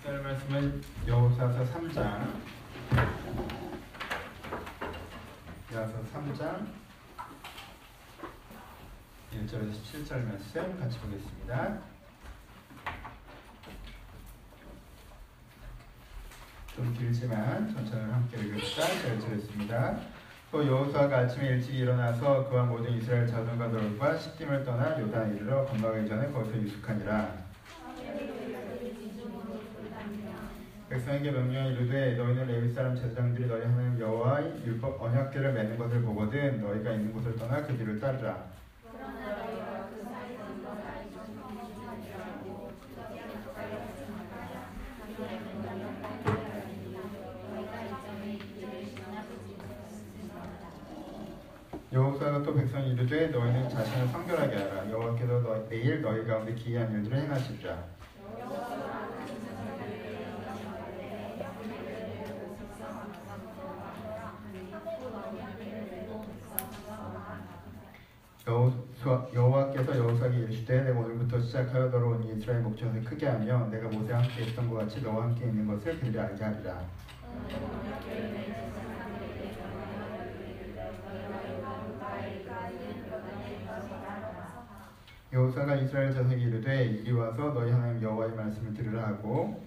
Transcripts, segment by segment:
오늘 말씀은 여호수아서 3장 1절에서 17절 말씀 같이 보겠습니다. 좀 길지만 전체를 함께 읽읍시다. 잘 읽겠습니다. 또 여호수아가 아침에 일찍 일어나서 그와 모든 이스라엘 자손과들과 시딤을 떠나 요단에 이르러 건너가기 전에 거기서 유숙하니라. 백성에게 명령하여 이르되 너희는 레위 사람 제사장들이 너희 하나님 여호와의 율법 언약궤를 매는 것을 보거든 너희가 있는 곳을 떠나 그 뒤를 따르라. 여호수아가 또 백성이 이르되 너희는 자신을 성결하게 하라. 여호와께서 내일 너희 가운데 기이한 일들을 행하시리라. 여호와께서 여호수아에게 이르시되 내가 오늘부터 시작하여 너로 온 이스라엘 목전을 크게 하며 내가 모세와 함께 있던 것 같이 너와 함께 있는 것을 그들이 알게 하리라. 여호수아가 이스라엘 자손에게 이르되 이리 와서 너희 하나님 여호와의 말씀을 들으라 하고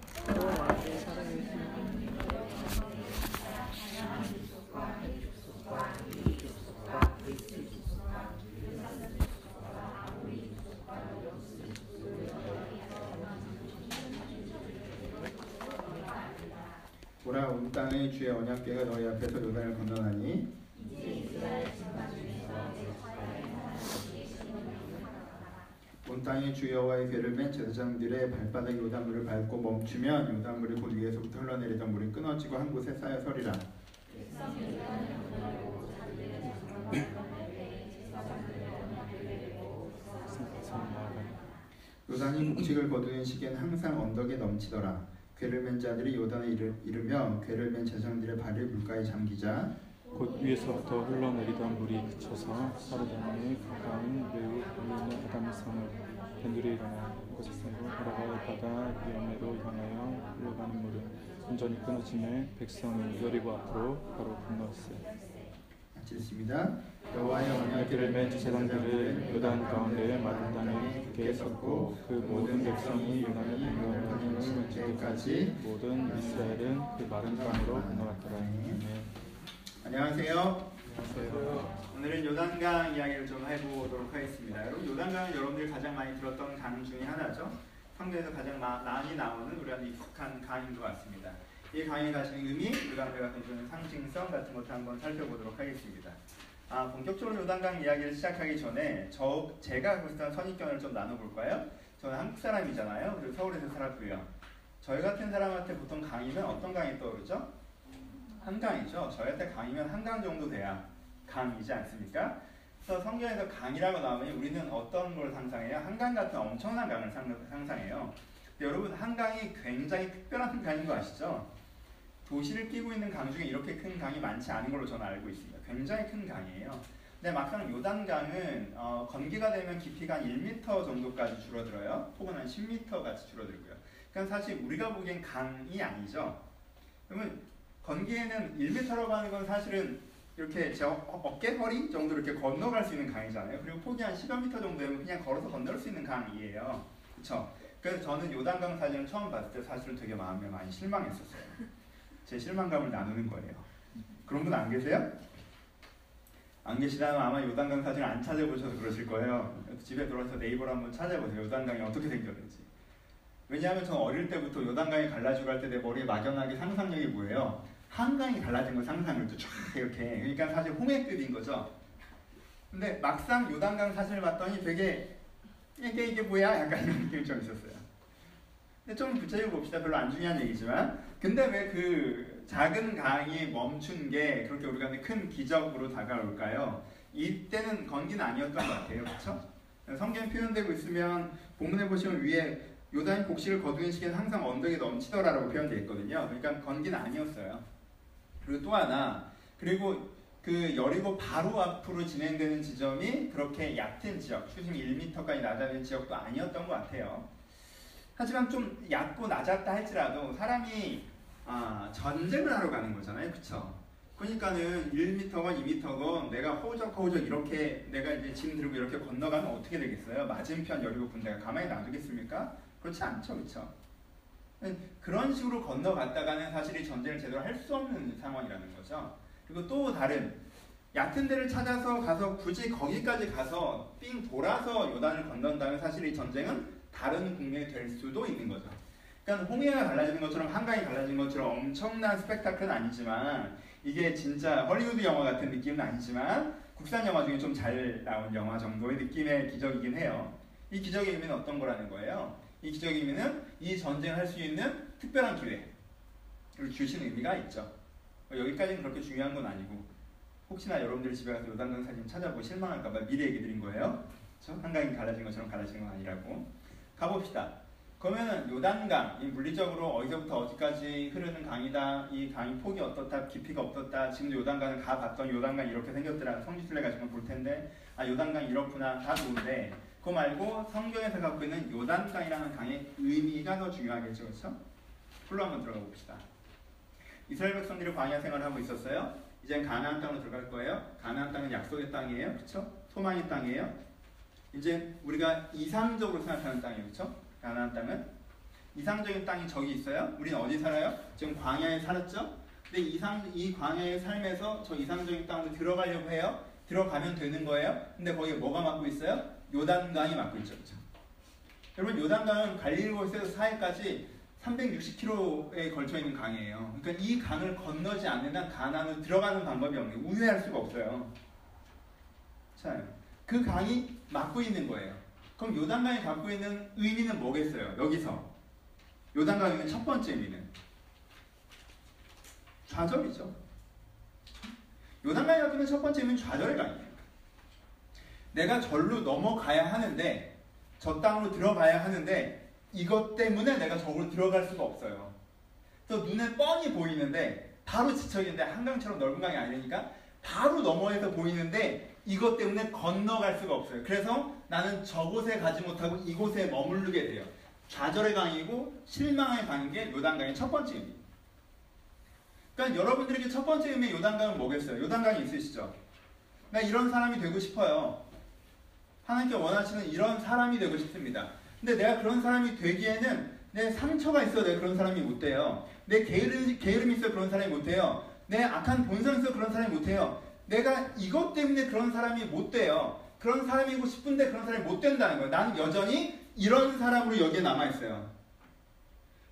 보라 온 땅의 주의 언약궤가 너희 앞에서 요단을 건너나니 온 땅의 주 여호와의 궤를 맨 제사장들의 발바닥 요단물을 밟고 멈추면 요단물이 곧 위에서부터 흘러내리던 물이 끊어지고 한 곳에 쌓여 서리라. 요단이 곡식을 거두는 시기엔 항상 언덕에 넘치더라. 궤를 맨 자들이 요단에 이르며 궤를 맨 제사장들의 발이 물가에 잠기자 곧 위에서부터 흘러내리던 물이 그쳐서 사르단에 가까운 매우 불리는 아담산을 밴들이 일어나 그곳에서 돌아갈 바다 위험으로 향하여 흘러가는 물은 온전히 끊어지매 백성이 여리고 앞으로 바로 건너왔어요. 마치겠습니다. 여호와의 언약궤를 맨 제사장들을 요단 가운데에 마른 땅에 깊게 섰고 그 모든 백성이 요단을 건너는 때까지 모든 이스라엘은 그 마른 땅으로 건너갔더라. 안녕하세요. 오늘은 요단강 이야기를 좀 해보도록 하겠습니다. 여러분 요단강은 여러분들이 가장 많이 들었던 강 중에 하나죠. 성경에서 가장 많이 나오는 우리한테 익숙한 강인 것 같습니다. 이 강이 가지는 의미, 요단강에 가지는 상징성 같은 것도 한번 살펴보도록 하겠습니다. 본격적으로 요단강 이야기를 시작하기 전에 제가 그랬던 선입견을 좀 나눠볼까요? 저는 한국 사람이잖아요. 그리고 서울에서 살았고요. 저희 같은 사람한테 보통 강이면 어떤 강이 떠오르죠? 한강이죠. 저희한테 강이면 한강 정도 돼야 강이지 않습니까? 그래서 성경에서 강이라고 나오면 우리는 어떤 걸 상상해요? 한강 같은 엄청난 강을 상상해요. 근데 여러분 한강이 굉장히 특별한 강인 거 아시죠? 도시를 끼고 있는 강 중에 이렇게 큰 강이 많지 않은 걸로 저는 알고 있습니다. 굉장히 큰 강이에요. 근데 막상 요단강은 건기가 되면 깊이가 한 1m 정도까지 줄어들어요. 혹은 한 10m 같이 줄어들고요. 그러니까 사실 우리가 보기엔 강이 아니죠. 그러면 건기에는 1m라고 하는 건 사실은 이렇게 제 어깨 허리 정도 이렇게 건너갈 수 있는 강이잖아요. 그리고 폭이 한 10여 미터 정도 되면 그냥 걸어서 건널 수 있는 강이에요. 그렇죠? 그래서 저는 요단강 사진을 처음 봤을 때 사실은 되게 마음에 많이 실망했었어요. 제 실망감을 나누는 거예요. 그런 분 안 계세요? 안 계시다면 아마 요단강 사진을 안 찾아보셔서 그러실 거예요. 집에 들어와서 네이버로 한번 찾아보세요. 요단강이 어떻게 생겼는지. 왜냐하면 저는 어릴 때부터 요단강이 갈라지고 할 때 내 머리에 막연하게 상상력이 뭐예요? 한강이 갈라진 거 상상을 또 쫙 이렇게. 그러니까 사실 홍해급인 거죠. 근데 막상 요단강 사진을 봤더니 되게 이게 뭐야? 약간 이런 느낌이 좀 있었어요. 근데 좀 구체적으로 봅시다. 별로 안 중요한 얘기지만. 근데 왜 그 작은 강이 멈춘 게 그렇게 우리가 큰 기적으로 다가올까요? 이때는 건기는 아니었던 것 같아요. 그렇죠? 성경에 표현되고 있으면 본문에 보시면 위에 요단이 곡식을 거두는 시기에는 항상 언덕에 넘치더라라고 표현되어 있거든요. 그러니까 건기는 아니었어요. 그리고 또 하나, 그리고 그 여리고 바로 앞으로 진행되는 지점이 그렇게 얕은 지역, 수심 1m까지 낮아진 지역도 아니었던 것 같아요. 하지만 좀 얕고 낮았다 할지라도 사람이 전쟁을 하러 가는 거잖아요, 그쵸? 그러니까는 1m건 2m건 내가 허우적허우적 이렇게 내가 이제 짐 들고 이렇게 건너가면 어떻게 되겠어요? 맞은편 여리고 군대가 가만히 놔두겠습니까? 그렇지 않죠, 그쵸? 그런 식으로 건너갔다가는 사실 이 전쟁을 제대로 할 수 없는 상황이라는 거죠. 그리고 또 다른 얕은 데를 찾아서 가서 굳이 거기까지 가서 삥 돌아서 요단을 건넌다면 사실 이 전쟁은 다른 국면이 될 수도 있는 거죠. 그러니까 홍해가 갈라지는 것처럼 한강이 갈라진 것처럼 엄청난 스펙타클은 아니지만 이게 진짜 헐리우드 영화 같은 느낌은 아니지만 국산 영화 중에 좀 잘 나온 영화 정도의 느낌의 기적이긴 해요. 이 기적의 의미는 어떤 거라는 거예요? 이 기적의 의미는 이 전쟁을 할 수 있는 특별한 기회를 주시는 의미가 있죠. 여기까지는 그렇게 중요한 건 아니고 혹시나 여러분들 집에 가서 요단강 사진 찾아보고 실망할까봐 미리 얘기 드린 거예요. 그렇죠? 한강이 갈라진 것처럼 갈라지는 건 아니라고. 가봅시다. 그러면은 요단강, 이 물리적으로 어디서부터 어디까지 흐르는 강이다. 이 강이 폭이 어떻다, 깊이가 어떻다. 지금도 요단강을 가봤더니 요단강이 이렇게 생겼더라. 성지순례 가시면 볼 텐데 요단강이 이렇구나. 다 좋은데 그거 말고 성경에서 갖고 있는 요단강이라는 강의 의미가 더 중요하겠죠, 그렇죠? 풀로 한번 들어가 봅시다. 이스라엘 백성들이 광야 생활을 하고 있었어요. 이젠 가나안 땅으로 들어갈 거예요. 가나안 땅은 약속의 땅이에요, 그렇죠? 소망의 땅이에요. 이제 우리가 이상적으로 생각하는 땅이에요, 그렇죠? 가나안 땅은 이상적인 땅이 저기 있어요. 우리는 어디 살아요? 지금 광야에 살았죠? 근데 이 광야의 삶에서 저 이상적인 땅으로 들어가려고 해요. 들어가면 되는 거예요. 근데 거기에 뭐가 막고 있어요? 요단강이 막고 있죠, 그렇죠? 여러분 요단강은 갈릴리에서 사해까지 360km에 걸쳐 있는 강이에요. 그러니까 이 강을 건너지 않는 한 가나안으로 들어가는 방법이 없는 거예요. 우회할 수가 없어요. 자, 그 강이 막고 있는 거예요. 그럼 요단강이 갖고 있는 의미는 뭐겠어요? 여기서 요단강에 있는 첫 번째 의미는 좌절이죠. 요단강이 갖고 있는 첫 번째 의미는 좌절의 강이에요. 내가 절로 넘어가야 하는데 저 땅으로 들어가야 하는데 이것 때문에 내가 저기로 들어갈 수가 없어요. 그래서 눈에 뻔히 보이는데 바로 지척인데 한강처럼 넓은 강이 아니니까 바로 너머에서 보이는데 이것 때문에 건너갈 수가 없어요. 그래서 나는 저곳에 가지 못하고 이곳에 머무르게 돼요. 좌절의 강이고 실망의 강인 게 요단강의 첫 번째 의미. 그러니까 여러분들에게 첫 번째 의미의 요단강은 뭐겠어요? 요단강이 있으시죠? 나 이런 사람이 되고 싶어요. 하나님께 원하시는 이런 사람이 되고 싶습니다. 근데 내가 그런 사람이 되기에는 내 상처가 있어 내가 그런 사람이 못 돼요. 내 게으름이 있어 그런 사람이 못 돼요. 내 악한 본성이 있어 그런 사람이 못 돼요. 내가 이것 때문에 그런 사람이 못 돼요. 그런 사람이고 싶은데 그런 사람이 못 된다는 거예요. 나는 여전히 이런 사람으로 여기에 남아있어요.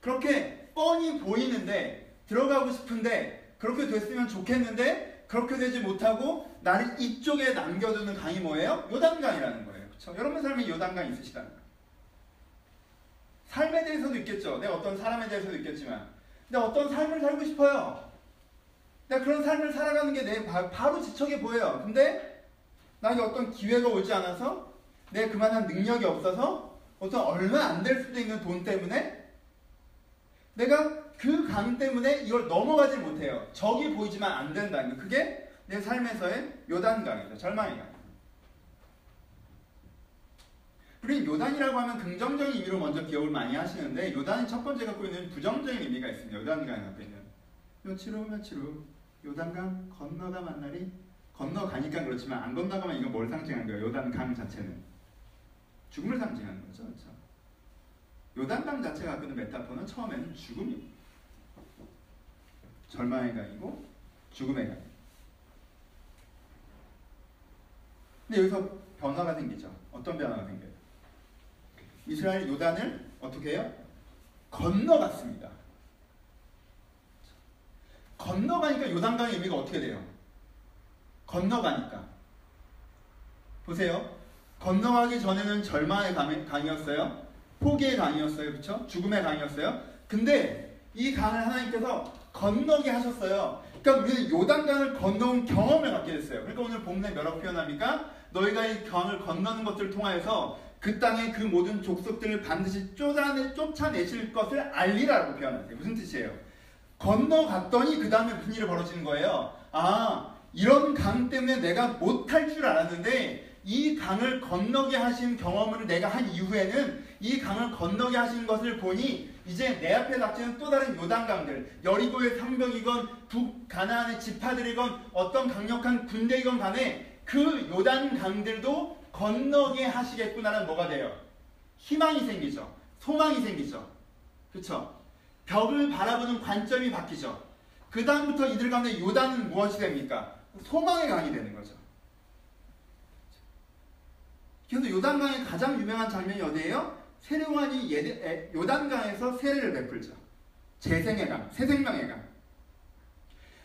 그렇게 뻔히 보이는데 들어가고 싶은데 그렇게 됐으면 좋겠는데 그렇게 되지 못하고 나를 이쪽에 남겨두는 강이 뭐예요? 요단강이라는 거예요. 그렇죠? 여러분 삶에 요단강 있으시다는 거예요. 삶에 대해서도 있겠죠. 내가 어떤 사람에 대해서도 있겠지만 내가 어떤 삶을 살고 싶어요. 내가 그런 삶을 살아가는 게 내 바로 지척에 보여요. 근데 나에게 어떤 기회가 오지 않아서 내가 그만한 능력이 없어서 어떤 얼마 안 될 수도 있는 돈 때문에 내가 그 강 때문에 이걸 넘어가지 못해요. 적이 보이지만 안 된다는 거. 그게 내 삶에서의 요단강이죠. 절망의 강. 우리 요단이라고 하면 긍정적인 의미로 먼저 기억을 많이 하시는데 요단이 첫 번째 갖고 있는 부정적인 의미가 있습니다. 요단강이 갖고 있는 며칠 후 요단강 건너다 만날이 건너가니까 그렇지만 안 건너가면 이거 뭘 상징하는 거예요? 요단강 자체는 죽음을 상징하는 거죠. 그렇죠? 요단강 자체가 갖고 있는 메타포는 처음에는 죽음입니다. 절망의 강이고 죽음의 강. 근데 여기서 변화가 생기죠. 어떤 변화가 생겨요? 이스라엘 요단을 어떻게 해요? 건너갔습니다. 건너가니까 요단강의 의미가 어떻게 돼요? 건너가니까. 보세요. 건너가기 전에는 절망의 강이었어요. 포기의 강이었어요. 그렇죠? 죽음의 강이었어요. 근데 이 강을 하나님께서 건너게 하셨어요. 그러니까 우리는 요단강을 건너온 경험을 갖게 됐어요. 그러니까 오늘 본문에 뭐라고 표현합니까? 너희가 이 강을 건너는 것들을 통하여서 그 땅의 그 모든 족속들을 반드시 쫓아내실 것을 알리라고 표현하세요. 무슨 뜻이에요? 건너갔더니 그 다음에 무슨 일이 벌어지는 거예요? 이런 강 때문에 내가 못할 줄 알았는데 이 강을 건너게 하신 경험을 내가 한 이후에는 이 강을 건너게 하신 것을 보니 이제 내 앞에 닥치는 또 다른 요단강들, 여리고의 성벽이건 북가나안의 지파들이건 어떤 강력한 군대이건 간에 그 요단강들도 건너게 하시겠구나는 뭐가 돼요? 희망이 생기죠. 소망이 생기죠. 그렇죠? 벽을 바라보는 관점이 바뀌죠. 그 다음부터 이들 가운데 요단은 무엇이 됩니까? 소망의 강이 되는 거죠. 그래서 요단강의 가장 유명한 장면이 어디예요? 세례요한이 요단강에서 세례를 베풀죠. 재생의 강, 새 생명의 강.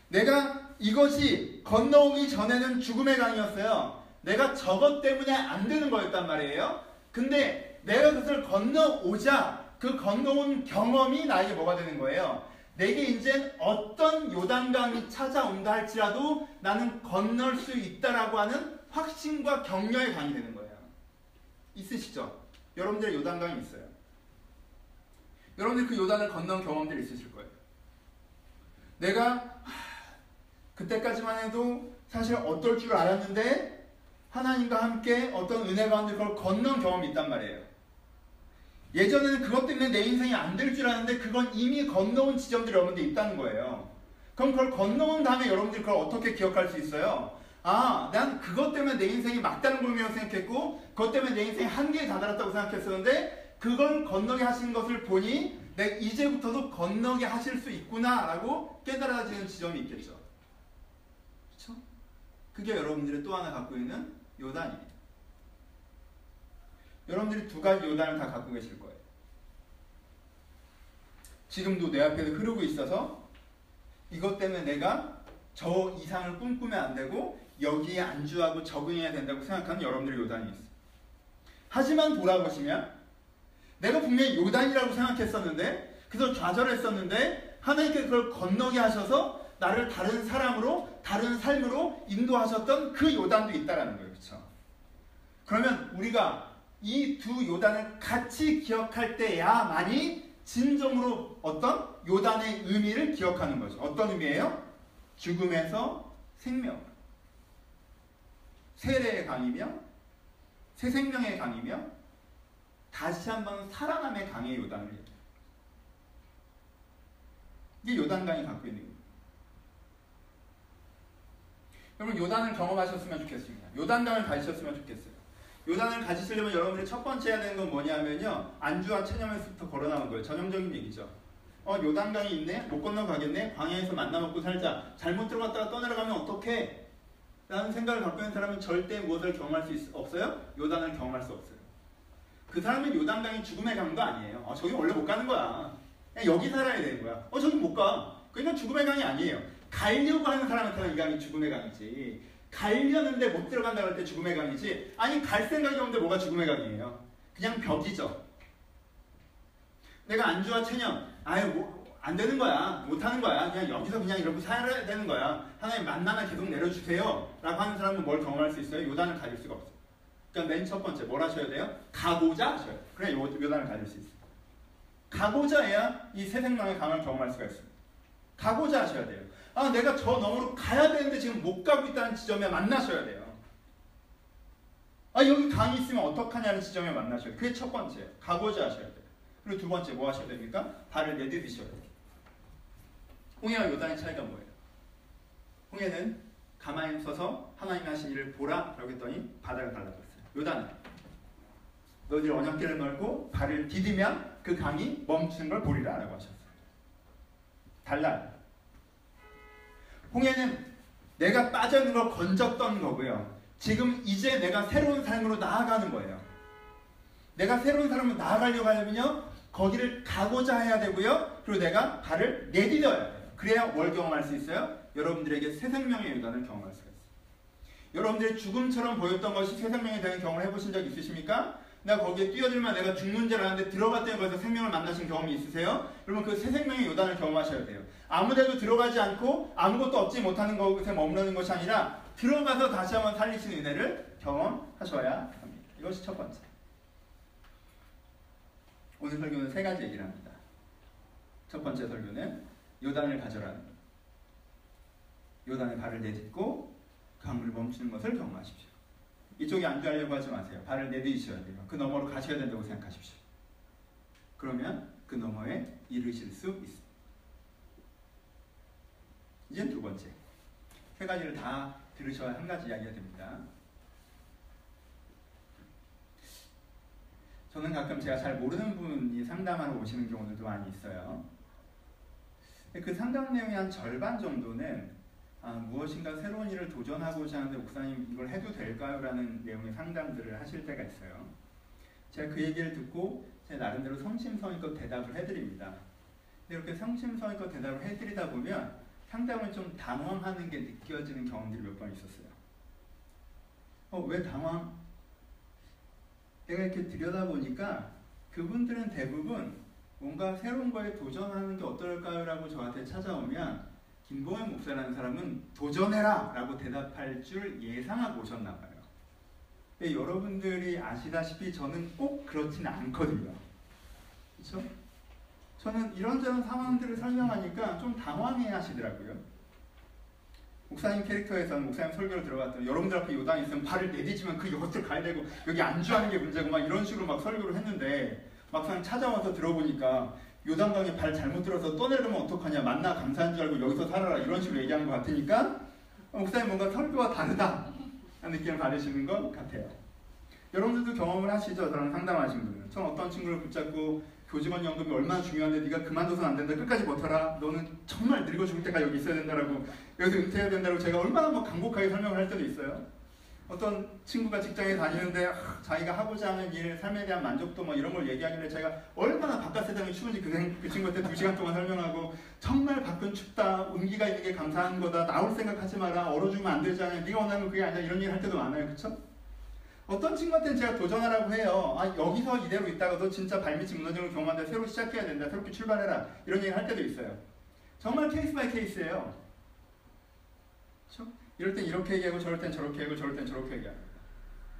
내가 이것이 건너오기 전에는 죽음의 강이었어요. 내가 저것 때문에 안 되는 거였단 말이에요. 근데 내가 그것을 건너오자 그 건너온 경험이 나에게 뭐가 되는 거예요? 내게 이제 어떤 요단강이 찾아온다 할지라도 나는 건널 수 있다라고 하는 확신과 격려의 강이 되는 거예요. 있으시죠? 여러분들의 요단강이 있어요. 여러분들 그 요단을 건넌 경험들이 있으실 거예요. 내가 그때까지만 해도 사실 어떨 줄 알았는데 하나님과 함께 어떤 은혜 가운데 그걸 건넌 경험이 있단 말이에요. 예전에는 그것 때문에 내 인생이 안 될 줄 알았는데 그건 이미 건너온 지점들이 여러분들 있다는 거예요. 그럼 그걸 건너온 다음에 여러분들이 그걸 어떻게 기억할 수 있어요? 아, 난 그것 때문에 내 인생이 막다른 골목이라고 생각했고 그것 때문에 내 인생이 한계에 다다랐다고 생각했었는데 그걸 건너게 하신 것을 보니 내가 이제부터도 건너게 하실 수 있구나 라고 깨달아지는 지점이 있겠죠. 그렇죠? 그게 여러분들이 또 하나 갖고 있는 요단이에요. 여러분들이 두 가지 요단을 다 갖고 계실 거예요. 지금도 내 앞에서 흐르고 있어서 이것 때문에 내가 저 이상을 꿈꾸면 안 되고 여기에 안주하고 적응해야 된다고 생각하는 여러분들의 요단이 있어요. 하지만 돌아보시면 내가 분명히 요단이라고 생각했었는데 그래서 좌절했었는데 하나님께서 그걸 건너게 하셔서 나를 다른 사람으로 다른 삶으로 인도하셨던 그 요단도 있다라는 거예요. 그렇죠? 그러면 우리가 이 두 요단을 같이 기억할 때야만이 진정으로 어떤 요단의 의미를 기억하는 거죠. 어떤 의미예요? 죽음에서 생명, 세례의 강이며 새 생명의 강이며 다시 한번 살아남의 강의 요단을 얘기해요. 이게 요단강이 갖고 있는 겁니다. 여러분 요단을 경험하셨으면 좋겠습니다. 요단강을 가지셨으면 좋겠어요. 요단을 가지시려면 여러분들이 첫 번째 해야 되는 건 뭐냐면요. 안주와 체념에서부터 걸어 나온 거예요. 전형적인 얘기죠. 요단강이 있네? 못 건너가겠네? 광야에서 만나 먹고 살자. 잘못 들어갔다가 떠내려가면 어떡해? 라는 생각을 갖고 있는 사람은 절대 무엇을 경험할 수 없어요? 요단을 경험할 수 없어요. 그 사람은 요단강이 죽음의 강도 아니에요. 저기 원래 못 가는 거야. 그냥 여기 살아야 되는 거야. 저기 못 가. 그러니까 죽음의 강이 아니에요. 가려고 하는 사람한테는 이 강이 죽음의 강이지. 가려는데 못 들어간다고 할 때 죽음의 강이지. 아니 갈 생각이 없는데 뭐가 죽음의 강이에요. 그냥 벽이죠. 내가 안주와 체념 안 되는 거야. 못 하는 거야. 그냥 여기서 그냥 이렇게 살아야 되는 거야. 하나님 만나면 계속 내려주세요 라고 하는 사람은 뭘 경험할 수 있어요? 요단을 가질 수가 없어요. 그러니까 맨 첫 번째 뭘 하셔야 돼요? 가고자 하셔야 돼요. 그래 요단을 가질 수 있어요. 가고자 해야 이 새 생명의 강을 경험할 수가 있습니다. 가고자 하셔야 돼요. 내가 저 너머로 가야 되는데 지금 못 가고 있다는 지점에 만나셔야 돼요. 여기 강이 있으면 어떡하냐는 지점에 만나셔야 돼요. 그게 첫 번째. 가고자 하셔야 돼요. 그리고 두 번째 뭐 하셔야 됩니까? 발을 내디디셔야 돼요. 홍해와 요단의 차이가 뭐예요? 홍해는 가만히 서서 하나님이 하신 일을 보라 라고 했더니 바다를 갈라졌어요. 요단은 너희들 언약궤를 멀고 발을 디디면 그 강이 멈추는 걸 보리라 라고 하셨어요. 달라요. 홍해는 내가 빠져있는 걸 건졌던 거고요. 지금 이제 내가 새로운 삶으로 나아가는 거예요. 내가 새로운 삶으로 나아가려고 하려면요. 거기를 가고자 해야 되고요. 그리고 내가 발을 내디뎌야 돼요. 그래야 뭘 경험할 수 있어요? 여러분들에게 새 생명의 요단을 경험할 수가 있어요. 여러분들의 죽음처럼 보였던 것이 새 생명이 되는 경험을 해보신 적 있으십니까? 내가 거기에 뛰어들면 내가 죽는 줄 알았는데 들어갔더니 거기서 생명을 만나신 경험이 있으세요? 여러분 그 새 생명의 요단을 경험하셔야 돼요. 아무데도 들어가지 않고 아무것도 얻지 못하는 것에 머무르는 것이 아니라 들어가서 다시 한번 살리시는 은혜를 경험하셔야 합니다. 이것이 첫 번째. 오늘 설교는 세 가지 얘기를 합니다. 첫 번째 설교는 요단을 가져라는 것. 요단의 발을 내딛고 강물을 멈추는 것을 경험하십시오. 이쪽에 안주하려고 하지 마세요. 발을 내디디셔야 돼요. 그 너머로 가셔야 된다고 생각하십시오. 그러면 그 너머에 이르실 수 있습니다. 이제 두 번째. 세 가지를 다 들으셔야 한 가지 이야기가 됩니다. 저는 가끔 제가 잘 모르는 분이 상담하러 오시는 경우들도 많이 있어요. 그 상담 내용의 한 절반 정도는 무엇인가 새로운 일을 도전하고자 하는데 목사님 이걸 해도 될까요? 라는 내용의 상담들을 하실 때가 있어요. 제가 그 얘기를 듣고 제 나름대로 성심성의껏 대답을 해드립니다. 근데 이렇게 성심성의껏 대답을 해드리다 보면 상담을 좀 당황하는 게 느껴지는 경험들이 몇 번 있었어요. 왜 당황? 내가 이렇게 들여다보니까 그분들은 대부분 뭔가 새로운 거에 도전하는 게 어떨까요? 라고 저한테 찾아오면 김봉현 목사라는 사람은 도전해라! 라고 대답할 줄 예상하고 오셨나 봐요. 근데 여러분들이 아시다시피 저는 꼭 그렇지는 않거든요. 그렇죠? 저는 이런저런 상황들을 설명하니까 좀 당황해 하시더라고요. 목사님 캐릭터에서는 목사님 설교를 들어갔더니 여러분들 앞에 요단이 있으면 발을 내디지면 그 옆을 가야 되고 여기 안주하는 게 문제고 막 이런 식으로 막 설교를 했는데 막상 찾아와서 들어보니까 요단강에 발 잘못 들어서 떠내려면 어떡하냐, 만나 감사한 줄 알고 여기서 살아라 이런 식으로 얘기한 것 같으니까 목사님 뭔가 설교와 다르다 하는 느낌을 받으시는 것 같아요. 여러분들도 경험을 하시죠? 저랑 상담하신 분은. 전 어떤 친구를 붙잡고 교직원 연금이 얼마나 중요한데 네가 그만둬서는 안 된다. 끝까지 버텨라. 너는 정말 늙어 죽을 때까지 여기 있어야 된다라고, 여기서 은퇴해야 된다고 제가 얼마나 막 간곡하게 설명을 할 때도 있어요. 어떤 친구가 직장에 다니는데 자기가 하고자 하는 일, 삶에 대한 만족도 뭐 이런 걸 얘기하길래 제가 얼마나 바깥 세상이 추운지 그 친구한테 2시간 동안 설명하고 정말 밖은 춥다. 온기가 있는 게 감사한 거다. 나올 생각하지 마라. 얼어 죽으면 안 되잖아요. 네가 원하는 그게 아니야. 이런 얘기 할 때도 많아요. 그쵸? 어떤 친구한테는 제가 도전하라고 해요. 여기서 이대로 있다가도 진짜 발밑이 무너지는 경험한데 새로 시작해야 된다. 새롭게 출발해라. 이런 얘기를 할 때도 있어요. 정말 케이스 바이 케이스예요. 그렇죠? 이럴 땐 이렇게 얘기하고 저럴 땐 저렇게 얘기하고 저럴 땐 저렇게 얘기합니다.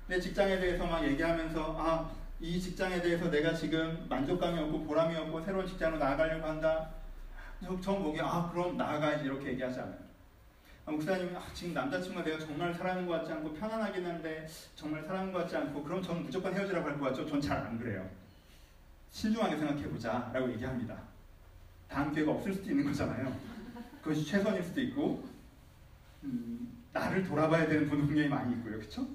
내 직장에 대해서 막 얘기하면서 이 직장에 대해서 내가 지금 만족감이 없고 보람이 없고 새로운 직장으로 나아가려고 한다. 전 보기에 그럼 나아가야지 이렇게 얘기하지 않아요. 목사님이 지금 남자친구가 내가 정말 사랑하는 것 같지 않고 편안하긴 한데 정말 사랑하는 것 같지 않고 그럼 저는 무조건 헤어지라고 할 것 같죠? 전 잘 안 그래요. 신중하게 생각해보자 라고 얘기합니다. 다음 기회가 없을 수도 있는 거잖아요. 그것이 최선일 수도 있고 나를 돌아봐야 되는 분도 분명히 많이 있고요. 그쵸?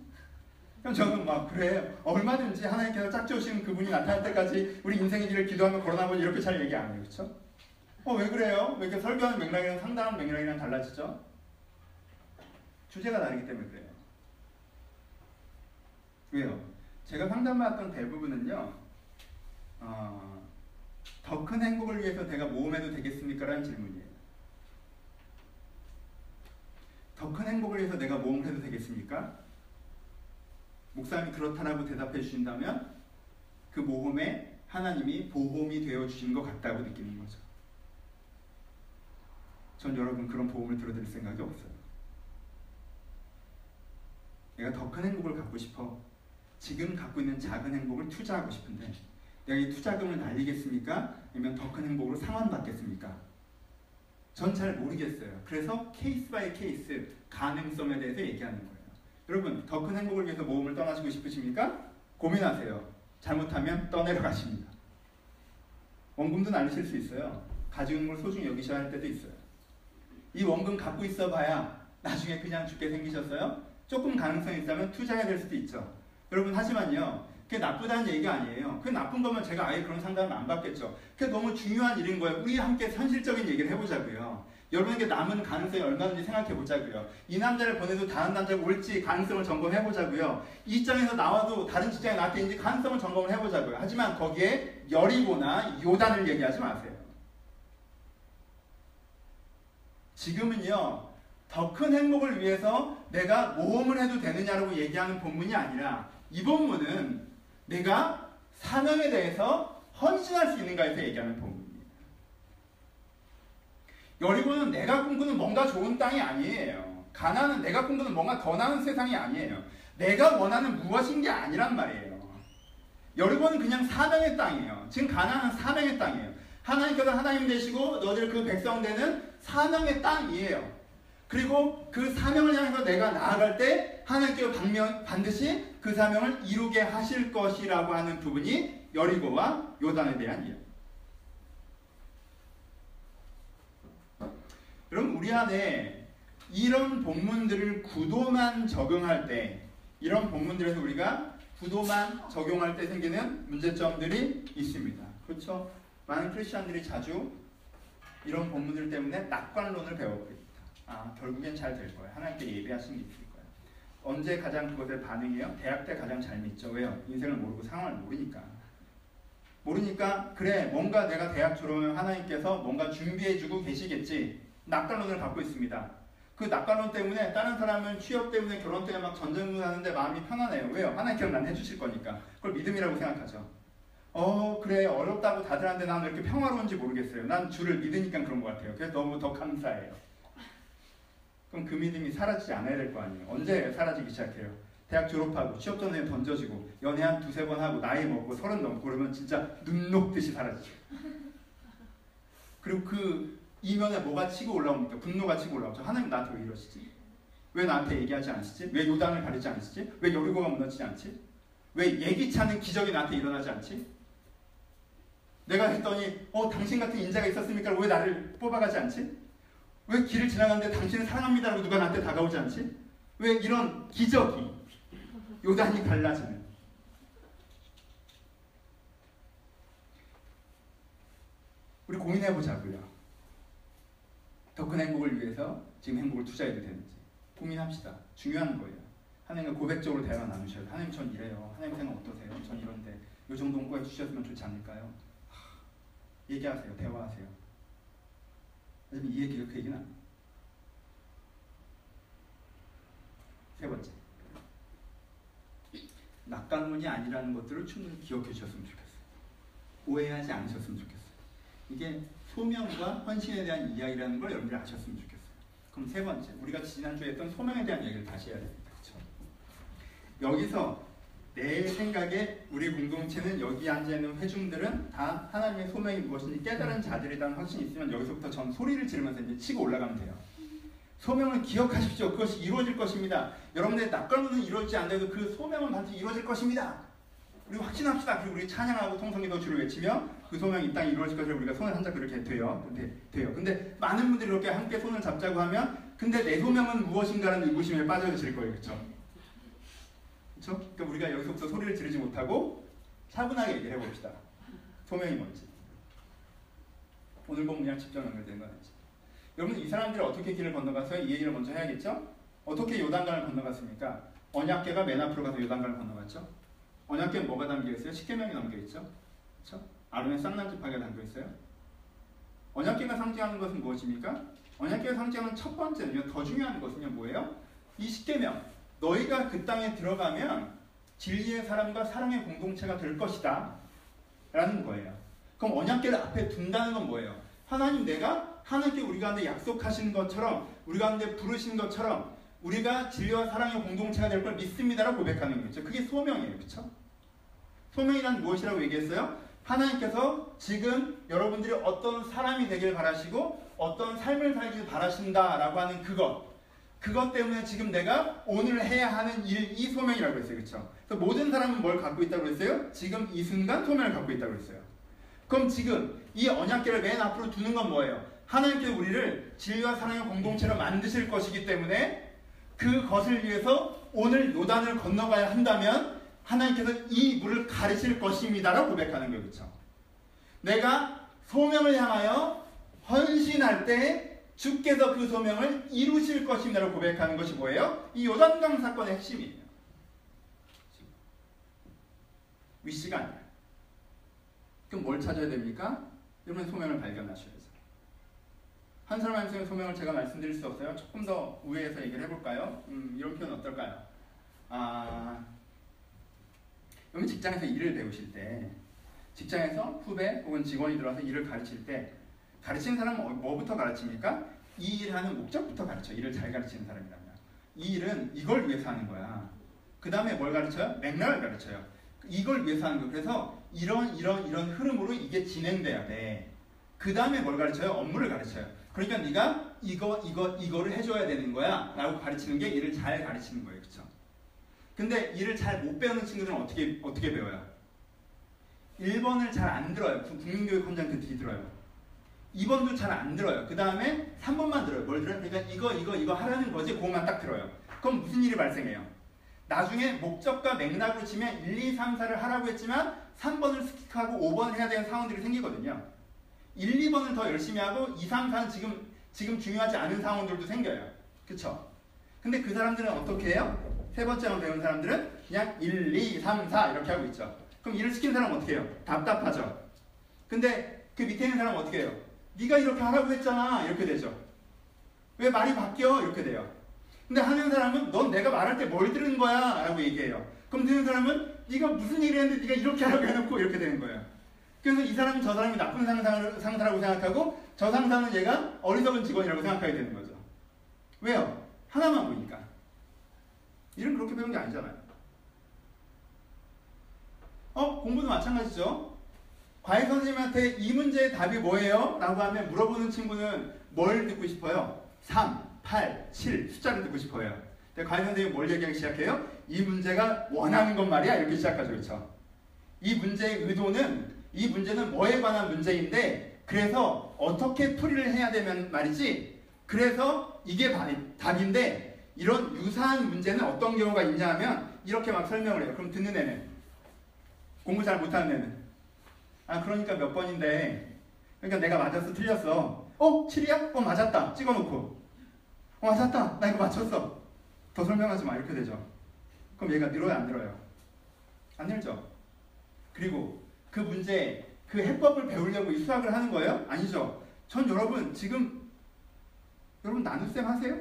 그럼 저는 그래 얼마든지 하나님께서 짝지으시는 그분이 나타날 때까지 우리 인생의 길을 기도하며 걸어나보자 이렇게 잘 얘기 안 해요. 그쵸? 왜 그래요? 왜 이렇게 설교하는 맥락이랑 상담하는 맥락이랑 달라지죠? 주제가 다르기 때문에 그래요. 왜요? 제가 상담받았던 대부분은요, 더 큰 행복을 위해서 내가 모험해도 되겠습니까? 라는 질문이에요. 더 큰 행복을 위해서 내가 모험을 해도 되겠습니까? 목사님이 그렇다라고 대답해 주신다면 그 모험에 하나님이 보험이 되어 주시는 것 같다고 느끼는 거죠. 전 여러분 그런 보험을 들어드릴 생각이 없어요. 내가 더 큰 행복을 갖고 싶어. 지금 갖고 있는 작은 행복을 투자하고 싶은데 내가 이 투자금을 날리겠습니까? 아니면 더 큰 행복으로 상환받겠습니까? 전 잘 모르겠어요. 그래서 케이스 바이 케이스 가능성에 대해서 얘기하는 거예요. 여러분 더 큰 행복을 위해서 모험을 떠나시고 싶으십니까? 고민하세요. 잘못하면 떠내려가십니다. 원금도 날리실 수 있어요. 가지고 있는 걸 소중히 여기셔야 할 때도 있어요. 이 원금 갖고 있어 봐야 나중에 그냥 죽게 생기셨어요? 조금 가능성이 있다면 투자해야 될 수도 있죠. 여러분 하지만요. 그게 나쁘다는 얘기가 아니에요. 그게 나쁜 거면 제가 아예 그런 상담을 안 받겠죠. 그게 너무 중요한 일인 거예요. 우리 함께 현실적인 얘기를 해보자고요. 여러분에게 남은 가능성이 얼마든지 생각해보자고요. 이 남자를 보내도 다른 남자가 올지 가능성을 점검해보자고요. 이 입장에서 나와도 다른 직장에 나한테 있는지 가능성을 점검을 해보자고요. 하지만 거기에 여리고나 요단을 얘기하지 마세요. 지금은요. 더 큰 행복을 위해서 내가 모험을 해도 되느냐라고 얘기하는 본문이 아니라 이 본문은 내가 사명에 대해서 헌신할 수 있는가에서 얘기하는 본문입니다. 여리고는 내가 꿈꾸는 뭔가 좋은 땅이 아니에요. 가나안은 내가 꿈꾸는 뭔가 더 나은 세상이 아니에요. 내가 원하는 무엇인 게 아니란 말이에요. 여리고는 그냥 사명의 땅이에요. 지금 가나안은 사명의 땅이에요. 하나님께서 하나님 되시고 너희들 그 백성 되는 사명의 땅이에요. 그리고 그 사명을 향해서 내가 나아갈 때 하나님께서 반드시 그 사명을 이루게 하실 것이라고 하는 부분이 여리고와 요단에 대한 이야기. 여러분 우리 안에 이런 본문들을 구도만 적용할 때, 이런 본문들에서 우리가 구도만 적용할 때 생기는 문제점들이 있습니다. 그렇죠? 많은 크리스천들이 자주 이런 본문들 때문에 낙관론을 배워버립니다. 아, 결국엔 잘 될 거야. 하나님께 예배하신 게 있을 거야. 언제 가장 그것에 반응해요? 대학 때 가장 잘 믿죠. 왜요? 인생을 모르고 상황을 모르니까. 그래, 뭔가 내가 대학 졸업하면 하나님께서 뭔가 준비해주고 계시겠지. 낙관론을 갖고 있습니다. 그 낙관론 때문에 다른 사람은 취업 때문에 결혼 때문에 막 전전긍긍하는데 마음이 편안해요. 왜요? 하나님께서 난 해주실 거니까. 그걸 믿음이라고 생각하죠. 그래, 어렵다고 다들 하는데 난 왜 이렇게 평화로운지 모르겠어요. 난 주를 믿으니까 그런 것 같아요. 그래서 너무 더 감사해요. 그럼 그 믿음이 사라지지 않아야 될 거 아니에요. 언제 사라지기 시작해요? 대학 졸업하고 취업 전에 던져지고 연애 한 두세 번 하고 나이 먹고 30 넘고 그러면 진짜 눈 녹듯이 사라지죠. 그리고 그 이면에 뭐가 치고 올라옵니까? 분노가 치고 올라오죠. 하나님 나한테 왜 이러시지? 왜 나한테 얘기하지 않으시지? 왜 요단을 가리지 않으시지? 왜 여리고가 무너지지 않지? 왜 예기치 않은 기적이 나한테 일어나지 않지? 내가 했더니 당신 같은 인자가 있었으니까 왜 나를 뽑아가지 않지? 왜 길을 지나가는데 당신을 사랑합니다라고 누가 나한테 다가오지 않지? 왜 이런 기적이 요단이 갈라지는. 우리 고민해보자고요. 더 큰 행복을 위해서 지금 행복을 투자해도 되는지 고민합시다. 중요한 거예요. 하나님과 고백적으로 대화 나누셔야 돼요. 하나님 전 이래요. 하나님 생각 어떠세요? 전 이런데 이 정도는 꼭 해주셨으면 좋지 않을까요? 얘기하세요. 대화하세요. 하지만 이 얘기가 그 얘기는 아니에요. 세 번째, 낙관론이 아니라는 것들을 충분히 기억해 주셨으면 좋겠어요. 오해하지 않으셨으면 좋겠어요. 이게 소명과 헌신에 대한 이야기라는 걸 여러분들이 아셨으면 좋겠어요. 그럼 세 번째, 우리가 지난주에 했던 소명에 대한 이야기를 다시 해야 됩니다. 그렇죠? 여기서 내 생각에 우리 공동체는 여기 앉아있는 회중들은 다 하나님의 소명이 무엇인지 깨달은 자들이라는 확신이 있으면 여기서부터 전 소리를 지르면서 이제 치고 올라가면 돼요. 소명을 기억하십시오. 그것이 이루어질 것입니다. 여러분의 낙관론은 이루어지지 않더라도 그 소명은 반드시 이루어질 것입니다. 우리 확신합시다. 그리고 우리 찬양하고 통성기도 주를 외치며 그 소명이 이 땅에 이루어질 것을 우리가 손을 한 잡고 이렇게 돼요. 근데 많은 분들이 이렇게 함께 손을 잡자고 하면 근데 내 소명은 무엇인가라는 의구심에 빠져드실 거예요. 그렇죠? 그렇죠? 그러니까 우리가 여기서부터 소리를 지르지 못하고 차분하게 얘기를 해봅시다. 소명이 뭔지. 오늘 본문이랑 직접 연결되는 건 아니지. 여러분 이 사람들이 어떻게 길을 건너가서요? 이 얘기를 먼저 해야겠죠? 어떻게 요단강을 건너갔습니까? 언약궤가 맨 앞으로 가서 요단강을 건너갔죠? 언약궤는 뭐가 담겨있어요? 10계명이 담겨있죠? 그렇죠? 아론의 쌍난지파가 담겨있어요? 언약궤가 상징하는 것은 무엇입니까? 언약궤가 상징하는 첫 번째는요, 더 중요한 것은요 뭐예요? 이 10계명, 너희가 그 땅에 들어가면 진리의 사람과 사랑의 공동체가 될 것이다 라는 거예요. 그럼 언약궤를 앞에 둔다는 건 뭐예요? 하나님 내가 하나님께 우리 가운데 약속하신 것처럼 우리 가운데 부르신 것처럼 우리가 진리와 사랑의 공동체가 될 걸 믿습니다라고 고백하는 거죠. 그게 소명이에요. 그렇죠? 소명이란 무엇이라고 얘기했어요? 하나님께서 지금 여러분들이 어떤 사람이 되길 바라시고 어떤 삶을 살길 바라신다라고 하는 그것 때문에 지금 내가 오늘 해야 하는 일, 이 소명이라고 했어요. 그렇죠? 그래서 모든 사람은 뭘 갖고 있다고 했어요? 지금 이 순간 소명을 갖고 있다고 했어요. 그럼 지금 이 언약궤를 맨 앞으로 두는 건 뭐예요? 하나님께서 우리를 진리와 사랑의 공동체로 만드실 것이기 때문에 그것을 위해서 오늘 요단을 건너가야 한다면 하나님께서 이 물을 가리실 것입니다라고 고백하는 거예요. 그렇죠? 내가 소명을 향하여 헌신할 때 주께서 그 소명을 이루실 것입니다라고 고백하는 것이 뭐예요? 이 요단강 사건의 핵심이에요. 위시가 아니라. 그럼 뭘 찾아야 됩니까? 여러분의 소명을 발견하셔야죠. 한 사람 한 사람의 소명을 제가 말씀드릴 수 없어요. 조금 더 우회해서 얘기를 해볼까요? 이런 표현 어떨까요? 여러분 직장에서 일을 배우실 때 직장에서 후배 혹은 직원이 들어와서 일을 가르칠 때 가르치는 사람은 뭐부터 가르칩니까? 이 일을 하는 목적부터 가르쳐. 일을 잘 가르치는 사람이라면 이 일은 이걸 위해서 하는 거야. 그 다음에 뭘 가르쳐요? 맥락을 가르쳐요. 이걸 위해서 하는 거예요. 그래서 이런 흐름으로 이게 진행돼야 돼. 그 다음에 뭘 가르쳐요? 업무를 가르쳐요. 그러니까 네가 이거를 해줘야 되는 거야 라고 가르치는 게 일을 잘 가르치는 거예요. 그렇죠? 근데 일을 잘 못 배우는 친구들은 어떻게 배워요? 1번을 잘 안 들어요. 국민교육 헌장한테 뒤 들어요. 2번도 잘 안 들어요. 그 다음에 3번만 들어요. 뭘 들어요? 그러니까 이거 하라는 거지. 그것만 딱 들어요. 그럼 무슨 일이 발생해요? 나중에 목적과 맥락으로 치면 1, 2, 3, 4를 하라고 했지만 3번을 스킵하고 5번을 해야 되는 상황들이 생기거든요. 1, 2번을 더 열심히 하고 2, 3, 4는 지금 중요하지 않은 상황들도 생겨요. 그쵸? 근데 그 사람들은 어떻게 해요? 세 번째만 배운 사람들은 그냥 1, 2, 3, 4 이렇게 하고 있죠. 그럼 일을 시키는 사람은 어떻게 해요? 답답하죠. 근데 그 밑에 있는 사람은 어떻게 해요? 네가 이렇게 하라고 했잖아 이렇게 되죠. 왜 말이 바뀌어? 이렇게 돼요. 근데 하는 사람은 넌 내가 말할 때 뭘 들은 거야? 라고 얘기해요. 그럼 듣는 사람은 네가 무슨 일을 했는데 네가 이렇게 하라고 해놓고 이렇게 되는 거예요. 그래서 이 사람이 저 사람이 나쁜 상사라고 생각하고 저 상사는 얘가 어리석은 직원이라고 생각하게 되는 거죠. 왜요? 하나만 보니까. 일은 그렇게 배운 게 아니잖아요. 공부도 마찬가지죠. 과외 선생님한테 이 문제의 답이 뭐예요? 라고 하면 물어보는 친구는 뭘 듣고 싶어요? 3, 8, 7 숫자를 듣고 싶어요. 근데 과외 선생님은 뭘 얘기하기 시작해요? 이 문제가 원하는 것 말이야 이렇게 시작하죠. 그렇죠? 이 문제의 의도는 이 문제는 뭐에 관한 문제인데 그래서 어떻게 풀이를 해야 되면 말이지 그래서 이게 답인데 이런 유사한 문제는 어떤 경우가 있냐 하면 이렇게 막 설명을 해요. 그럼 듣는 애는 공부 잘 못하는 애는 그러니까 몇 번인데 그러니까 내가 맞았어 틀렸어 7이야? 맞았다 찍어놓고 맞았다 나 이거 맞췄어 더 설명하지 마 이렇게 되죠. 그럼 얘가 늘어요 안 늘어요? 안 늘죠. 그리고 그 문제 그 해법을 배우려고 이 수학을 하는 거예요? 아니죠. 전 여러분 지금 여러분 나눗셈 하세요?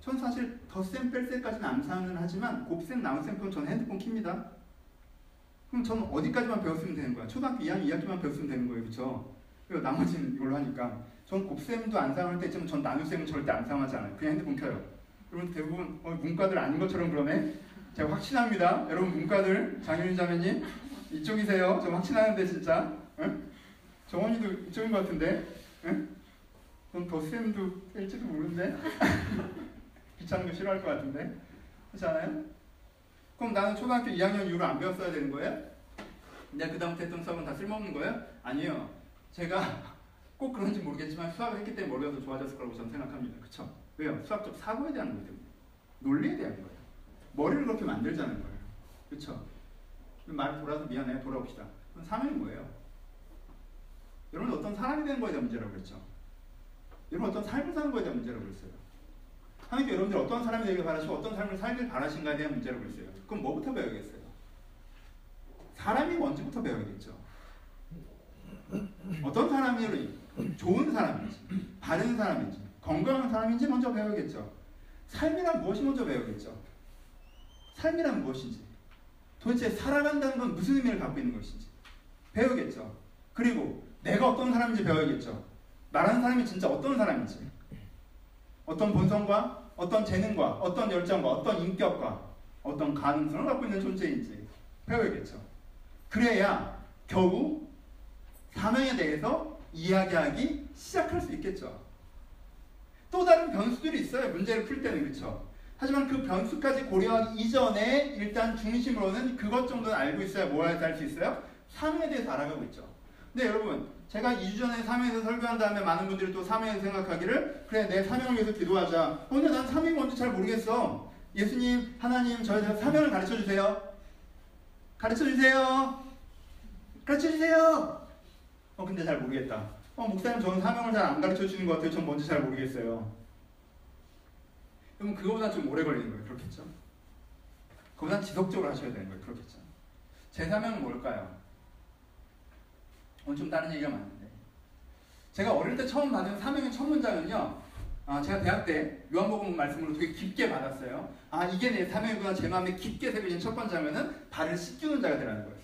전 사실 덧셈 뺄셈까지는 암산은 하지만 곱셈 나눗셈 그럼 전 핸드폰 킵니다. 그럼 저는 어디까지만 배웠으면 되는 거야? 초등학교 2학년 2학기만 배웠으면 되는 거예요. 그렇죠? 그리고 나머지는 이걸로 하니까 전 곱셈도 안 사용할 때 있지만 전 나눗셈은 절대 안 사용하지 않아요. 그냥 핸드폰 켜요. 여러분 대부분 문과들 아닌 것처럼 그러네. 제가 확신합니다. 여러분 문과들 장윤희 자매님 이쪽이세요. 저 확신하는데 진짜. 응? 정원이도 이쪽인 것 같은데. 응? 그럼 덧셈도 뺄지도 모르는데. 귀찮은 거 싫어할 것 같은데. 그렇지 않아요? 그럼 나는 초등학교 2학년 이후로 안 배웠어야 되는 거예요? 내가 그 다음부터 했던 수학은 다 쓸모없는 거예요? 아니에요. 제가 꼭 그런지 모르겠지만 수학을 했기 때문에 머리가 더 좋아졌을 거라고 저는 생각합니다. 그쵸? 왜요? 수학적 사고에 대한 거기 때문에. 논리에 대한 거예요. 머리를 그렇게 만들자는 거예요. 그쵸? 말이 돌아서 미안해요. 돌아옵시다. 그럼 사명이 뭐예요? 여러분 어떤 사람이 되는 거에 대한 문제라고 그랬죠? 여러분 어떤 삶을 사는 거에 대한 문제라고 그랬어요? 하나님께 여러분들 어떤 사람이 되길 바라시고 어떤 삶을 살길 바라신가에 대한 문제라고 그랬어요. 그럼 뭐부터 배워야겠어요? 사람이 뭔지부터 배워야겠죠. 어떤 사람이 좋은 사람인지 바른 사람인지 건강한 사람인지 먼저 배워야겠죠. 삶이란 무엇이 먼저 배워야겠죠. 삶이란 무엇인지 도대체 살아간다는 건 무슨 의미를 갖고 있는 것인지 배우겠죠. 그리고 내가 어떤 사람인지 배워야겠죠. 나라는 사람이 진짜 어떤 사람인지 어떤 본성과 어떤 재능과 어떤 열정과 어떤 인격과 어떤 가능성을 갖고 있는 존재인지 배워야겠죠. 그래야 겨우 사명에 대해서 이야기하기 시작할 수 있겠죠. 또 다른 변수들이 있어요. 문제를 풀 때는. 그렇죠. 하지만 그 변수까지 고려하기 이전에 일단 중심으로는 그것 정도는 알고 있어야 뭘 할 수 있어요? 사명에 대해서 알아가고 있죠. 근데 여러분 제가 2주 전에 사명에서 설교한 다음에 많은 분들이 또 사명에서 생각하기를 그래 내 사명을 위해서 기도하자. 근데 난 사명이 뭔지 잘 모르겠어. 예수님 하나님 저희한테 사명을 가르쳐주세요. 가르쳐주세요. 가르쳐주세요. 근데 잘 모르겠다. 목사님 저는 사명을 잘 안 가르쳐주는 것 같아요. 전 뭔지 잘 모르겠어요. 그럼 그거보다 좀 오래 걸리는 거예요. 그렇겠죠? 그거보다 지속적으로 하셔야 되는 거예요. 그렇겠죠? 제 사명은 뭘까요? 오늘 좀 다른 얘기가 많은데 제가 어릴 때 처음 받은 사명의 첫 문장은요 제가 대학 때 요한복음 말씀으로 되게 깊게 받았어요. 이게 내 사명이구나 제 마음에 깊게 새겨진 첫 번째 하면은 발을 씻기는 자가 되라는 거였어요.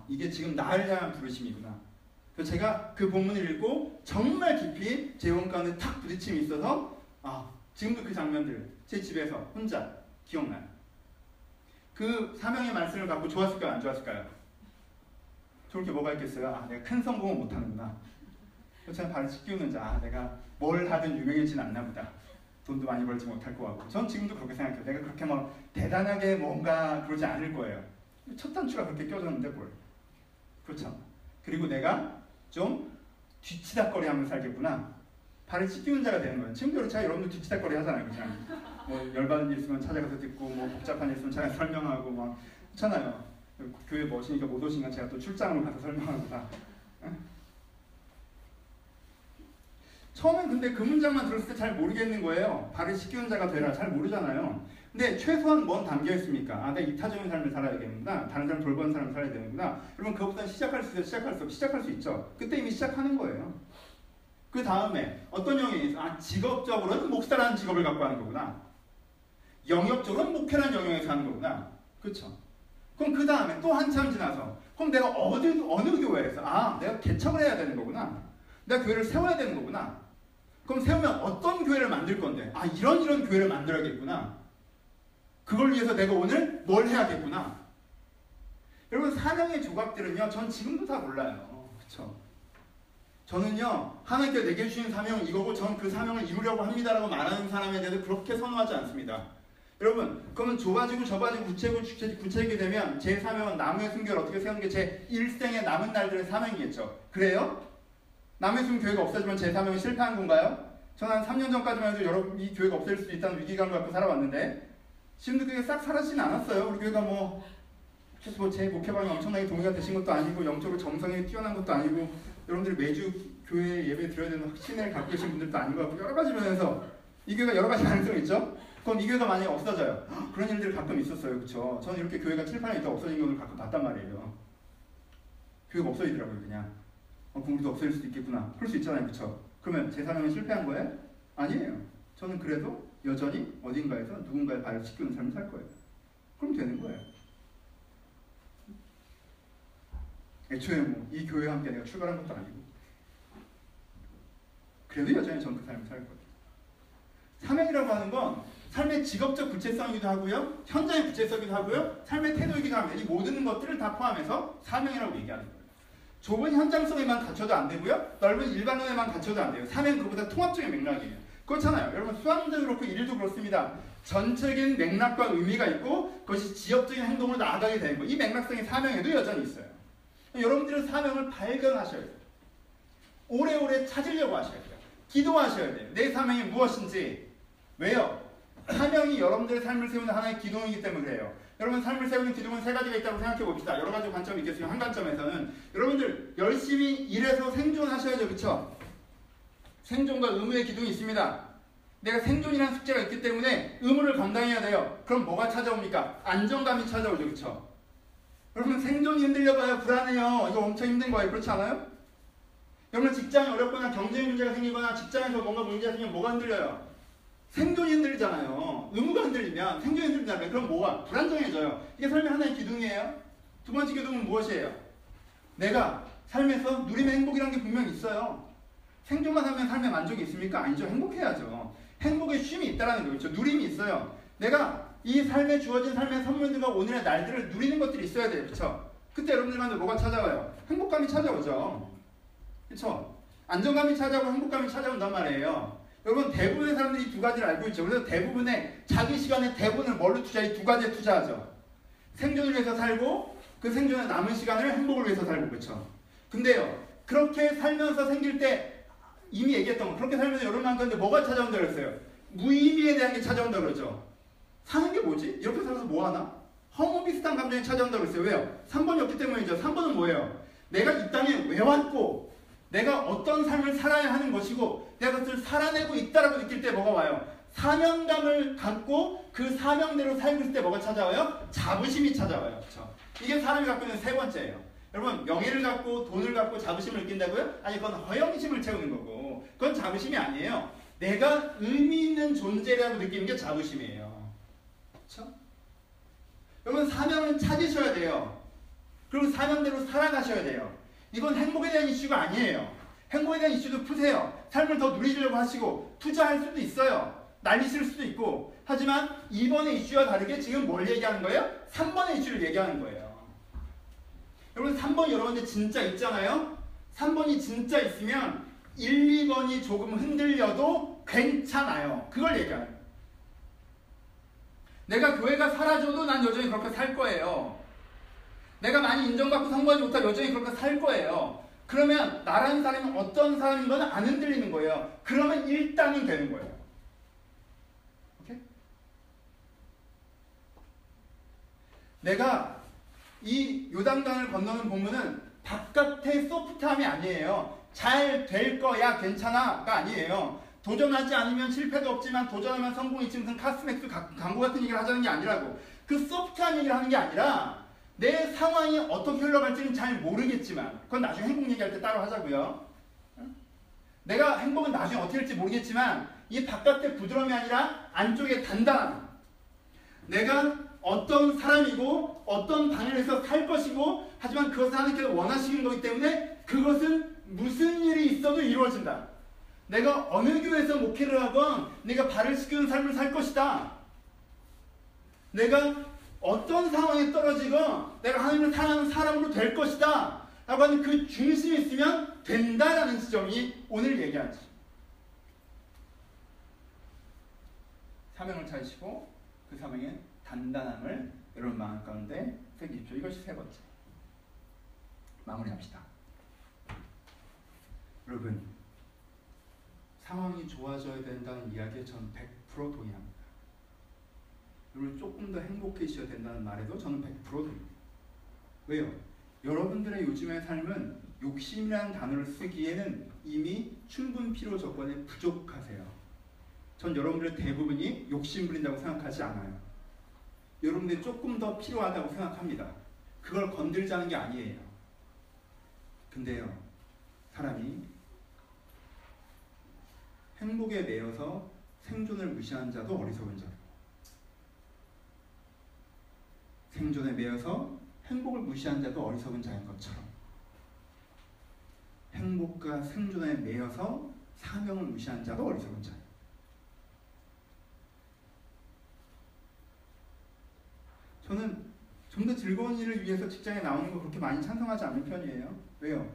이게 지금 나를 향한 부르심이구나. 그래서 제가 그 본문을 읽고 정말 깊이 제 영 가운데 탁 부딪힘이 있어서 지금도 그 장면들 제 집에서 혼자 기억나요. 그 사명의 말씀을 갖고 좋았을까요? 안 좋았을까요? 좋을 게 뭐가 있겠어요? 내가 큰 성공은 못하는구나. 그렇잖아. 발을 씻기우는 자. 내가 뭘 하든 유명해지진 않나 보다. 돈도 많이 벌지 못할 것 같고. 전 지금도 그렇게 생각해요. 내가 그렇게 뭐 대단하게 뭔가 그러지 않을 거예요. 첫 단추가 그렇게 껴졌는데 뭘. 그렇죠. 그리고 내가 좀 뒤치다거리하면서 살겠구나. 발을 씻기는 자가 되는 거예요. 지금도 그렇죠. 여러분들 뒤치다거리 하잖아요. 그냥 뭐 열받은 일 있으면 찾아가서 듣고 뭐 복잡한 일 있으면 찾아가서 설명하고 막 그렇잖아요. 교회 멋이니까 못 오시니까 제가 또 출장으로 가서 설명하고 다. 처음엔 근데 그 문장만 들었을 때 잘 모르겠는 거예요. 발을 씻기는 자가 되라. 잘 모르잖아요. 근데 최소한 뭔 담겨 있습니까? 아, 내가 이타적인 삶을 살아야 되겠구나. 다른 사람 돌보는 삶을 살아야 되는구나. 그러면 그것보다 시작할 수 있어요? 시작할 수 있죠. 그때 이미 시작하는 거예요. 그 다음에 어떤 영역이 있어? 아, 직업적으로는 목사라는 직업을 갖고 하는 거구나. 영역적으로는 목회라는 영역에서 하는 거구나. 그렇죠? 그럼 그 다음에 또 한참 지나서 그럼 내가 어느 교회에서 아, 내가 개척을 해야 되는 거구나. 내가 교회를 세워야 되는 거구나. 그럼 세우면 어떤 교회를 만들 건데? 아, 이런 교회를 만들어야겠구나. 그걸 위해서 내가 오늘 뭘 해야겠구나. 여러분, 사명의 조각들은요, 전 지금도 다 몰라요. 그쵸? 저는요, 하나님께서 내게 주신 사명은 이거고, 전 그 사명을 이루려고 합니다라고 말하는 사람에 대해서 그렇게 선호하지 않습니다. 여러분, 그러면 좁아지고 구체적이 되면 제 사명은 나무의 순교를 어떻게 세우는 게 제 일생의 남은 날들의 사명이겠죠. 그래요? 남의 숨 교회가 없어지면 제 사명이 실패한 건가요? 저는 한 3년 전까지만 해도 이 교회가 없어질 수도 있다는 위기감을 갖고 살아왔는데 지금도 그게 싹 사라지진 않았어요. 우리 교회가 제 목회방이 엄청나게 동의가 되신 것도 아니고 영적으로 정성이 뛰어난 것도 아니고 여러분들이 매주 교회 예배 드려야 되는 확신을 갖고 계신 분들도 아닌 것 같고 여러 가지 면에서 이 교회가 여러 가지 가능성이 있죠? 그럼 이 교회가 만약에 없어져요. 그런 일들이 가끔 있었어요. 그렇죠? 저는 이렇게 교회가 7, 8년 있다 없어진 경우를 가끔 봤단 말이에요. 교회가 없어지더라고요. 그냥. 그럼 우리도 없어질 수도 있겠구나. 그럴 수 있잖아요. 그렇죠? 그러면 제 사명은 실패한 거예요? 아니에요. 저는 그래도 여전히 어딘가에서 누군가의 발을 씻기는 삶을 살 거예요. 그럼 되는 거예요. 애초에 이 교회와 함께 내가 출발한 것도 아니고 그래도 여전히 전 그 삶을 살 거예요. 사명이라고 하는 건 삶의 직업적 구체성이기도 하고요. 현장의 구체성이기도 하고요. 삶의 태도이기도 합니다. 이 모든 것들을 다 포함해서 사명이라고 얘기하는 거예요. 좁은 현장성에만 갇혀도 안 되고요. 넓은 일반론에만 갇혀도 안 돼요. 사명은 그보다 통합적인 맥락이에요. 그렇잖아요. 여러분 수학도 그렇고 일도 그렇습니다. 전체적인 맥락과 의미가 있고 그것이 지역적인 행동으로 나아가게 되는 거예요. 이 맥락성이 사명에도 여전히 있어요. 여러분들은 사명을 발견하셔야 돼요. 오래오래 찾으려고 하셔야 돼요. 기도하셔야 돼요. 내 사명이 무엇인지. 왜요? 사명이 여러분들의 삶을 세우는 하나의 기둥이기 때문에 그래요. 여러분 삶을 세우는 기둥은 세 가지가 있다고 생각해 봅시다. 여러 가지 관점이 있겠지만 한 관점에서는 여러분들 열심히 일해서 생존하셔야죠. 그렇죠? 생존과 의무의 기둥이 있습니다. 내가 생존이라는 숙제가 있기 때문에 의무를 감당해야 돼요. 그럼 뭐가 찾아옵니까? 안정감이 찾아오죠. 그렇죠? 여러분 생존이 흔들려봐요. 불안해요. 이거 엄청 힘든 거예요. 그렇지 않아요? 여러분 직장이 어렵거나 경쟁 문제가 생기거나 직장에서 뭔가 문제가 생기면 뭐가 흔들려요? 생존이 흔들리잖아요. 의무가 흔들리면 생존이 흔들리잖아요. 그럼 뭐가? 불안정해져요. 이게 삶의 하나의 기둥이에요. 두 번째 기둥은 무엇이에요? 내가 삶에서 누리는 행복이라는 게 분명히 있어요. 생존만 하면 삶에 만족이 있습니까? 아니죠. 행복해야죠. 행복에 쉼이 있다는 거죠. 누림이 있어요. 내가 이 삶에 주어진 삶의 선물들과 오늘의 날들을 누리는 것들이 있어야 돼요. 그렇죠? 그때 여러분들한테 뭐가 찾아와요? 행복감이 찾아오죠. 그렇죠? 안정감이 찾아오고 행복감이 찾아온단 말이에요. 여러분 대부분의 사람들이 이 두 가지를 알고 있죠. 그래서 대부분의 자기 시간의 대부분을 뭘로 투자해? 이 두 가지에 투자하죠. 생존을 위해서 살고 그 생존의 남은 시간을 행복을 위해서 살고 그렇죠. 근데요. 그렇게 살면서 생길 때 이미 얘기했던 거 그렇게 살면서 여러분 한 건데 뭐가 찾아온다 그랬어요? 무의미에 대한 게 찾아온다 그러죠. 사는 게 뭐지? 이렇게 살아서 뭐 하나? 허무 비슷한 감정이 찾아온다 그랬어요. 왜요? 3번이 없기 때문이죠. 3번은 뭐예요? 내가 이 땅에 왜 왔고 내가 어떤 삶을 살아야 하는 것이고 내가 그것을 살아내고 있다라고 느낄 때 뭐가 와요? 사명감을 갖고 그 사명대로 살고 있을 때 뭐가 찾아와요? 자부심이 찾아와요. 그렇죠? 이게 사람이 갖고 있는 세 번째예요. 여러분 명예를 갖고 돈을 갖고 자부심을 느낀다고요? 아니 그건 허영심을 채우는 거고 그건 자부심이 아니에요. 내가 의미 있는 존재라고 느끼는 게 자부심이에요. 그렇죠? 여러분 사명을 찾으셔야 돼요. 그리고 사명대로 살아가셔야 돼요. 이건 행복에 대한 이슈가 아니에요. 행복에 대한 이슈도 푸세요. 삶을 더 누리시려고 하시고 투자할 수도 있어요. 날리실 수도 있고. 하지만 2번의 이슈와 다르게 지금 뭘 얘기하는 거예요? 3번의 이슈를 얘기하는 거예요. 여러분 3번이 여러분들 진짜 있잖아요. 3번이 진짜 있으면 1, 2번이 조금 흔들려도 괜찮아요. 그걸 얘기하는 거예요. 내가 교회가 사라져도 난 여전히 그렇게 살 거예요. 내가 많이 인정받고 성공하지 못하고 여전히 그렇게 살 거예요. 그러면 나라는 사람이 어떤 사람인 건 안 흔들리는 거예요. 그러면 일당이 되는 거예요. 오케이? 내가 이 요단강을 건너는 본문은 바깥의 소프트함이 아니에요. 잘 될 거야, 괜찮아가 아니에요. 도전하지 않으면 실패도 없지만 도전하면 성공이 있지, 무슨 카스맥스 광고 같은 얘기를 하자는 게 아니라고. 그 소프트한 얘기를 하는 게 아니라 내 상황이 어떻게 흘러갈지는 잘 모르겠지만, 그건 나중에 행복 얘기할 때 따로 하자고요. 내가 행복은 나중에 어떻게 될지 모르겠지만 이 바깥의 부드러움이 아니라 안쪽에 단단함. 내가 어떤 사람이고 어떤 방향에서 살 것이고, 하지만 그것을 하나님께서 원하시는 거기 때문에 그것은 무슨 일이 있어도 이루어진다. 내가 어느 교회에서 목회를 하건 내가 발을 씻기는 삶을 살 것이다. 내가 어떤 상황에 떨어지건 내가 하나님을 사랑하는 사람으로 될 것이다 라고 하는 그 중심이 있으면 된다라는 지점이 오늘 얘기하지. 사명을 찾으시고 그 사명의 단단함을 여러분 마음 가운데 새기십시오. 이것이 세 번째. 마무리합시다. 여러분, 상황이 좋아져야 된다는 이야기에 저는 100% 동의합니다. 여러분, 조금 더 행복해지셔야 된다는 말에도 저는 100% 동의합니다. 왜요? 여러분들의 요즘의 삶은 욕심이라는 단어를 쓰기에는 이미 충분 필요 조건에 부족하세요. 전 여러분들의 대부분이 욕심 부린다고 생각하지 않아요. 여러분들이 조금 더 필요하다고 생각합니다. 그걸 건들자는 게 아니에요. 근데요, 사람이 행복에 매여서 생존을 무시하는 자도 어리석은 자고, 생존에 매여서 행복을 무시하는 자도 어리석은 자인 것처럼, 행복과 생존에 매여서 사명을 무시하는 자도 어리석은 자예요. 저는 좀 더 즐거운 일을 위해서 직장에 나오는 거 그렇게 많이 찬성하지 않는 편이에요. 왜요?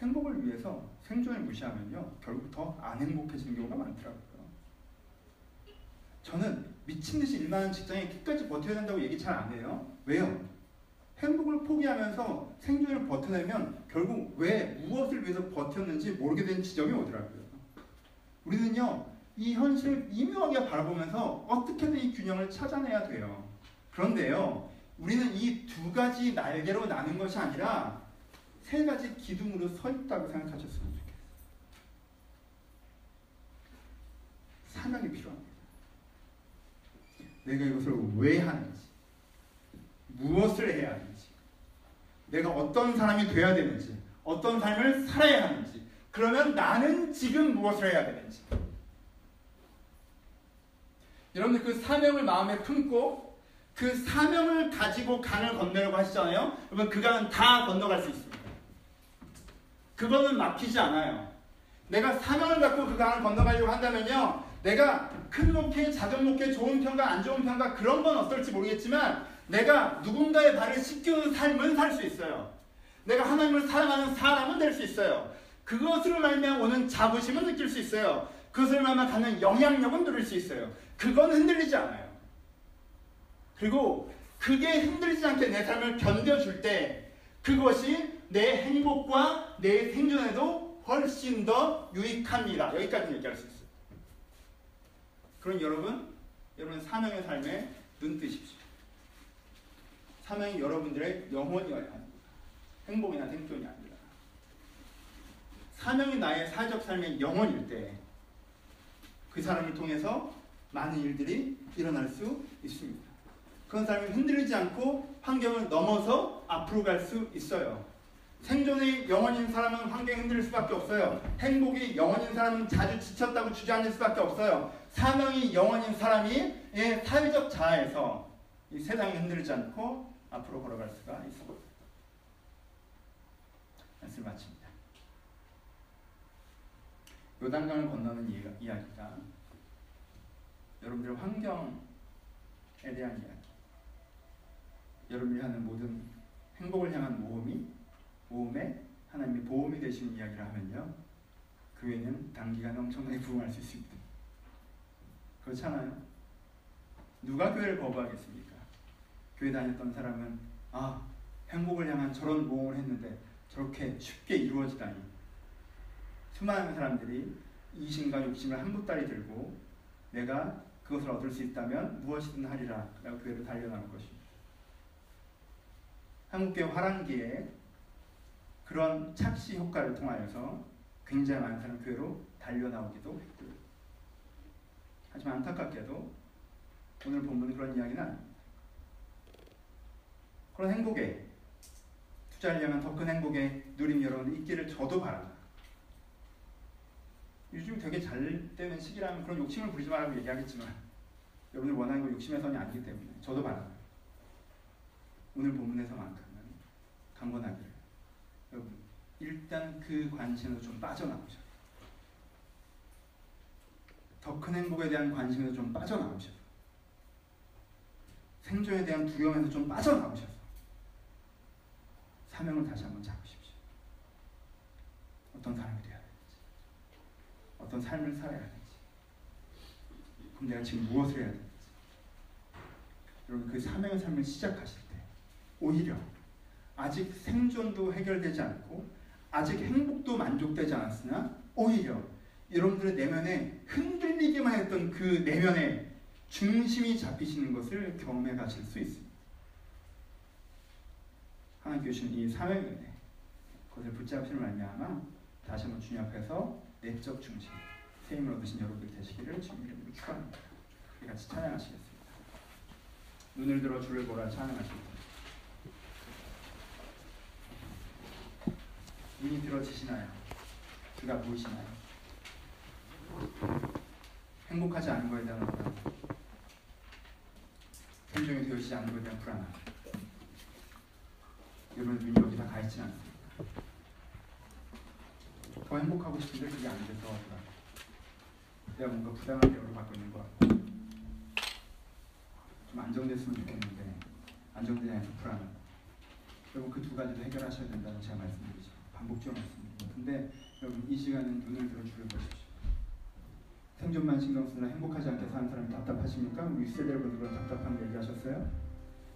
행복을 위해서 생존을 무시하면요, 결국 더 안 행복해지는 경우가 많더라고요. 저는 미친듯이 일만 하는 직장에 끝까지 버텨야 된다고 얘기 잘 안 해요. 왜요? 행복을 포기하면서 생존을 버텨내면 결국 왜, 무엇을 위해서 버텼는지 모르게 되는 지점이 오더라고요. 우리는요, 이 현실을 미묘하게 바라보면서 어떻게든 이 균형을 찾아내야 돼요. 그런데요, 우리는 이 두 가지 날개로 나는 것이 아니라 세 가지 기둥으로 서 있다고 생각하셨으면 좋겠어요. 사명이 필요합니다. 내가 이것을 왜 하는지, 무엇을 해야 하는지, 내가 어떤 사람이 돼야 되는지, 어떤 삶을 살아야 하는지, 그러면 나는 지금 무엇을 해야 되는지. 여러분들 그 사명을 마음에 품고 그 사명을 가지고 강을 건너려고 하시잖아요. 그러면 그 강은 다 건너갈 수 있습니다. 그거는 막히지 않아요. 내가 사명을 갖고 그 강을 건너가려고 한다면요, 내가 큰 목회, 작은 목회, 좋은 평가, 안 좋은 평가, 그런 건 어떨지 모르겠지만 내가 누군가의 발을 씻기는 삶은 살 수 있어요. 내가 하나님을 사랑하는 사람은 될 수 있어요. 그것으로 말미암아 오는 자부심은 느낄 수 있어요. 그것을 말미암아 갖는 영향력은 누릴 수 있어요. 그건 흔들리지 않아요. 그리고 그게 흔들리지 않게 내 삶을 견뎌줄 때 그것이 내 행복과 내 생존에도 훨씬 더 유익합니다. 여기까지 얘기할 수 있어요. 그럼 여러분 사명의 삶에 눈 뜨십시오. 사명이 여러분들의 영혼이어야 합니다. 행복이나 생존이 아니라. 사명이 나의 사회적 삶의 영혼일 때 그 사람을 통해서 많은 일들이 일어날 수 있습니다. 그런 사람이 흔들리지 않고 환경을 넘어서 앞으로 갈 수 있어요. 생존의 영혼인 사람은 환경에 흔들릴 수밖에 없어요. 행복이 영혼인 사람은 자주 지쳤다고 주저앉을 수밖에 없어요. 사명이 영혼인 사람이 사회적 자아에서 이 세상에 흔들리지 않고 앞으로 걸어갈 수가 있습니다. 말씀 마칩니다. 요단강을 건너는 이야기가 여러분들의 환경에 대한 이야기, 여러분이 하는 모든 행복을 향한 모험에 하나님의 보험이 되시는 이야기를 하면요, 그 외에는 단기간에 엄청나게 부흥할 수 있습니다. 그렇잖아요? 누가 교회를 거부하겠습니까? 교회 다녔던 사람은 행복을 향한 저런 모험을 했는데 저렇게 쉽게 이루어지다니. 수많은 사람들이 이심과 욕심을 한 보따리 들고 내가 그것을 얻을 수 있다면 무엇이든 하리라 라고 교회로 달려나올 것입니다. 한국교회 화랑기에 그런 착시 효과를 통하여서 굉장히 많은 사람 교회로 달려나오기도 했고요. 하지만 안타깝게도 오늘 본문은 그런 이야기는 아닙니다. 그런 행복에 투자를 향한 더 큰 행복에 누림 여러분 있기를 저도 바랍니다. 요즘 되게 잘 되는 시기라면 그런 욕심을 부리지 말라고 얘기하겠지만 여러분이 원하는 건 욕심의 선이 아니기 때문에 저도 바랍니다. 오늘 본문에서만큼은 강권하기를 여러분 일단 그 관심에서 좀 빠져나오셔. 더 큰 행복에 대한 관심에서 좀 빠져나오셔서 생존에 대한 두려움에서 좀 빠져나오셔서 사명을 다시 한번 잡으십시오. 어떤 사람이 되어야 되는지, 어떤 삶을 살아야 되는지, 그럼 내가 지금 무엇을 해야 되는지. 여러분 그 사명의 삶을 시작하실 때 오히려 아직 생존도 해결되지 않고 아직 행복도 만족되지 않았으나 오히려 여러분들의 내면에 흔들리기만 했던 그 내면에 중심이 잡히시는 것을 경험해 가실 수 있습니다. 하나님 주신 이 사명의 은혜, 그것을 붙잡으시는 말미암아 다시 한번 주님 앞에서 내적 중심, 새 힘을 얻으신 여러분들 되시기를 주님 이름으로 축원합니다. 우리 같이 찬양하시겠습니다. 눈을 들어 주를 보라 찬양하십니다. 눈이 들어지시나요? 그가 보이시나요? 행복하지 않은 것에 대한 불안, 생존이 되어지지 않은 것에 대한 불안함. 여러분 눈이 여기 다 가있지는 않습니다. 더 행복하고 싶은데 그게 안 돼서 불안. 내가 뭔가 부당한 대우를 받고 있는 것 같고 좀 안정됐으면 좋겠는데 안정되지 않아서 불안한. 여러분 그 두 가지도 해결하셔야 된다는 제가 말씀드리죠. 반복적으로 말씀드립니다. 근데 여러분 이 시간은 눈을 들어 주를 보십시오. 생존만 신경 쓰나 행복하지 않게 사는 사람이 답답하십니까? 우리 세대 분들은 답답한 얘기하셨어요?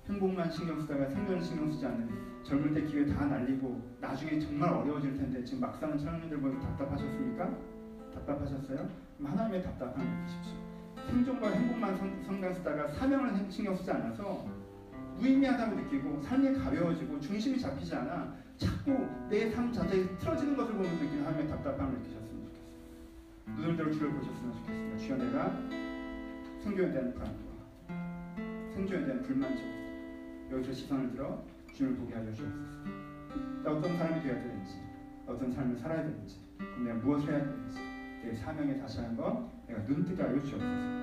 행복만 신경 쓰다가 생존 신경 쓰지 않는 젊을 때 기회 다 날리고 나중에 정말 어려워질 텐데 지금 막 사는 청년들 보고 답답하셨습니까? 답답하셨어요? 그럼 하나님의 답답함을 느끼십시오. 생존과 행복만 신경 쓰다가 사명을 신경 쓰지 않아서 무의미하다고 느끼고 삶이 가벼워지고 중심이 잡히지 않아 자꾸 내 삶 자체에 틀어지는 것을 보면서 느끼는 하나님의 답답함을 느끼셨으면 좋겠어요. 눈을 들어 주를 보셨으면 좋겠습니다. 주여 내가 생존에 대한 불안과 생존에 대한 불만족 여기서 시선을 들어 주님을 보게 하여 주옵소서. 나 어떤 사람이 되어야 되는지 어떤 삶을 살아야 되는지 그럼 내가 무엇을 해야 되는지 내 사명에 다시 한번 내가 눈뜨게 하여 주옵소서.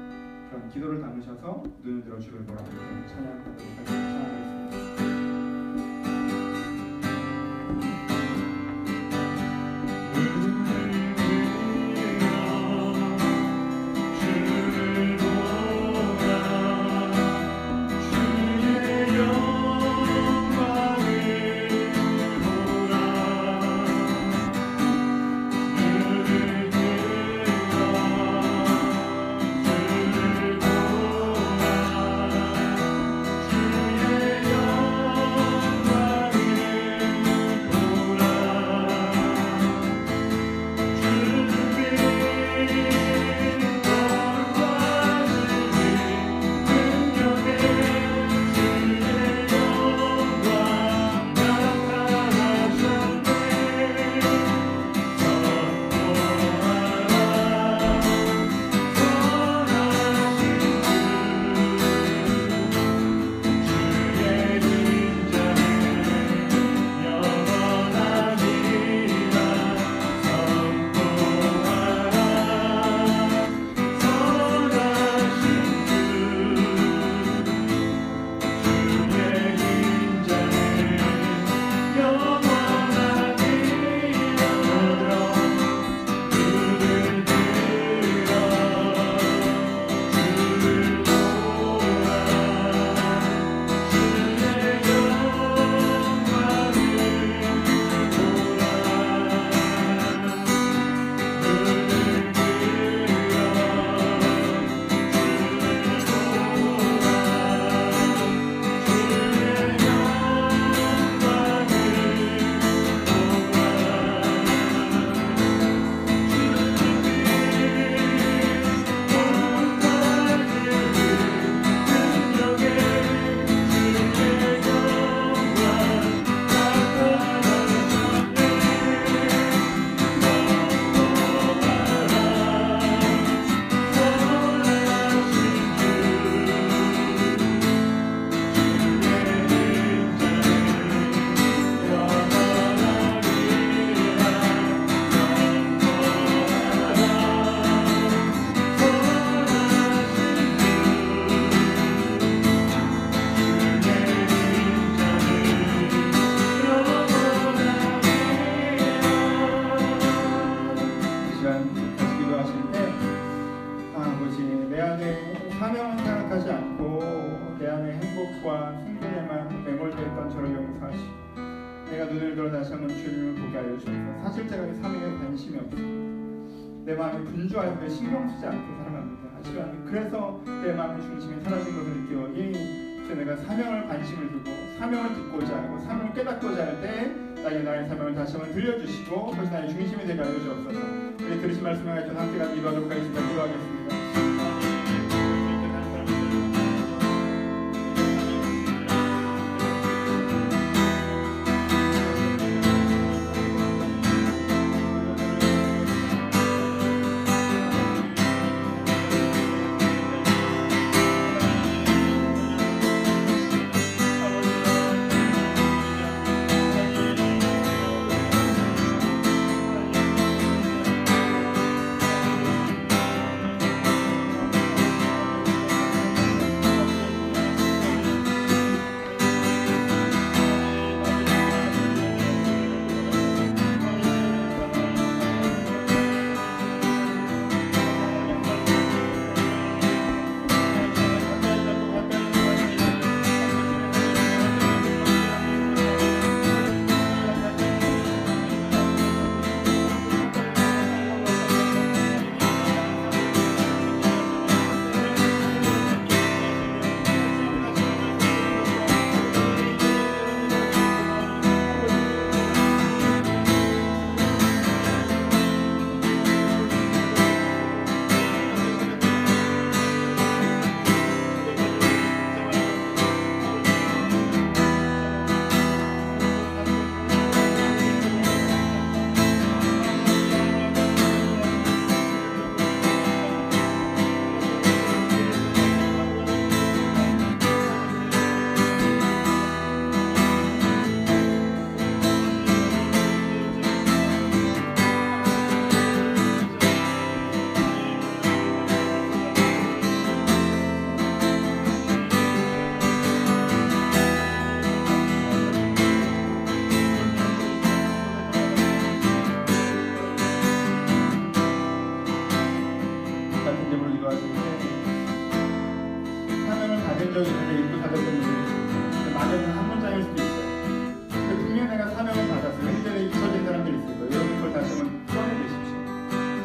그런 기도를 담으셔서 눈을 들어 주를 보라고 찬양하도록 하겠습니다. 주의 실제가 사명에 관심이 없어. 내 마음이 분주하게 신경 쓰지 않고 살아갑니다. 하지만 그래서 내 마음의 중심이 사라진 것을 느끼오니 내가 사명을 관심을 두고 사명을 듣고자 하고 사명을 깨닫고자 할 때 나의 사명을 다시 한번 들려주시고 그것이 나의 중심이 되게 하여 주옵소서. 우리 들으신 말씀을 가지고 함께 같이 기도하도록 하겠습니다. 기도하겠습니다.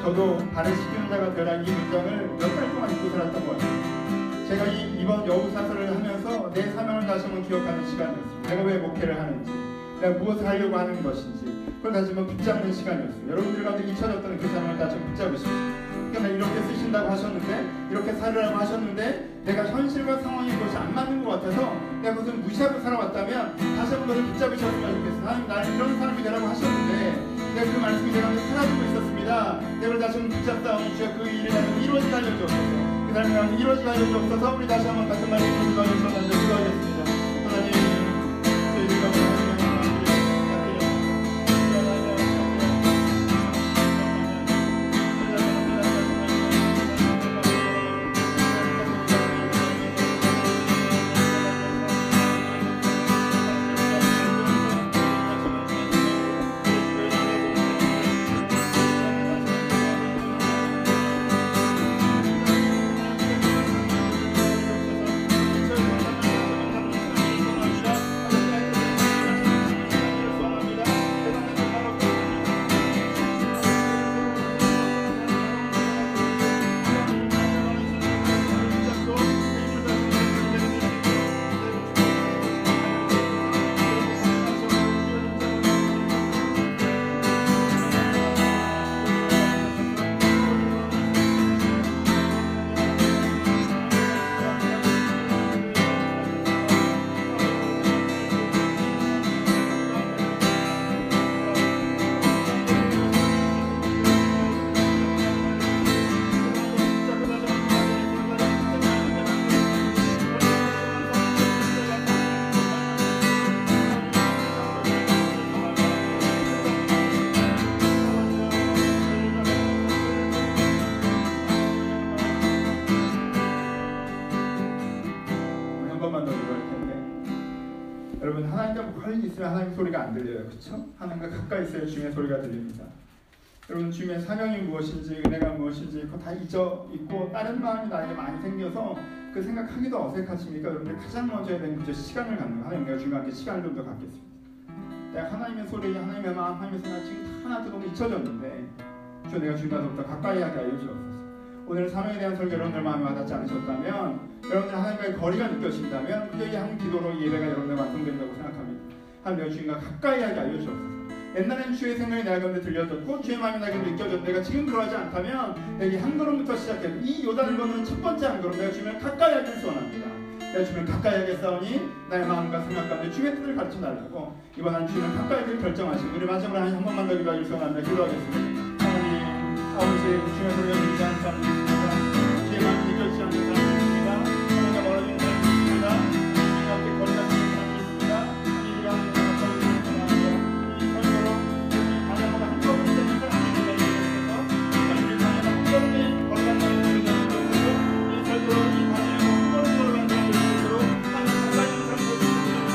저도 발을 씻기는 자가 되라 이 문장을 몇 달 동안 읽고 살았던 것 같아요. 제가 이번 여우사설을 하면서 내 사명을 다시 한번 기억하는 시간이었습니다. 내가 왜 목회를 하는지, 내가 무엇을 하려고 하는 것인지 그걸 다시 한번 붙잡는 시간이었습니다. 여러분들 가운데 잊혀졌던 그 사명을 다시 한번 붙잡으십시오. 그러니까 이렇게 쓰신다고 하셨는데, 이렇게 살으라고 하셨는데 내가 현실과 상황이 그것이 안 맞는 것 같아서 내가 그것을 무시하고 살아왔다면 다시 한번 그것을 붙잡으셨으면 좋겠어요. 하나님 나를 이런 사람이 되라고 하셨는데 내가 그 말씀이 내 가운데 사라지고 있었습니다. 내가 다시 한번 붙잡다오니 주여 그 일이 나는 이루어지게 하여 주옵소서. 그 삶이 나는 이루어지게 하여 주옵소서. 우리 다시 한번 같은 말씀을 기도하여 기도하겠습니다. 하나님 저희들과 여러분 하나님과 멀리 있으면 하나님 소리가 안 들려요. 그렇죠? 하나님과 가까이 있어야 주님의 소리가 들립니다. 여러분 주님의 사명이 무엇인지 은혜가 무엇인지 그거 다 잊어 있고 다른 마음이 나에게 많이 생겨서 그 생각하기도 어색하십니까? 여러분들 가장 먼저 해야 되는 그 시간을 갖는 거. 하나님과 주님과 함께 시간을 좀 더 갖겠습니다. 내가 하나님의 소리, 하나님의 마음, 하나님의 생각 지금 하나도 너무 잊혀졌는데 주 내가 주님과부터 가까이 하게 하여 주옵소서. 오늘 사명에 대한 설교 여러분들 마음에 와닿지 않으셨다면, 여러분들 하나님과의 거리가 느껴진다면 그저 이 한 기도로 예배가 여러분들 완성된다고 생각합니다. 하나님 내가 주님과 가까이 하게 하여 주옵소서. 옛날엔 주의 생명이 내 가운데 들려졌고 주의 마음이 내 가운데 느껴졌고 내가 지금 그러하지 않다면 내가 한 걸음부터 시작해서 이 요단을 걷는 첫 번째 한 걸음 내가 주님을 가까이 하길 소원합니다. 내가 주님을 가까이 하겠사오니 나의 마음과 생각 가운데 주의 뜻을 가르쳐 달라고 이번 한 주님을 가까이 하길 결정하시고 우리 마지막으로 한 번만 더 기도하길 소원합니다. 기도하겠습니다. 하나님 아버지 주님의 소리가 들리지 않는 사람이 있습니다. 주의 마음이 느껴지지 않는 사람이 있습니다. 하나님과 멀어지는 사람이 있습니다. 주님과 함께 거리가 있는 사람이 있습니다. 우리가 하나님과 가까이 있는 사람이 이 설교로 우리 다녀보다 한 걸음 되는 사람이 되게 해주셔서 우리 다녀보다 한 걸음이 걸어간 사람이 되게 해주셔서 이 설교로 이 다녀보다 한 걸음 걸어간 사람이 되게 해주셔서 하나님 가까이 있는 사람이 되게 해주셔서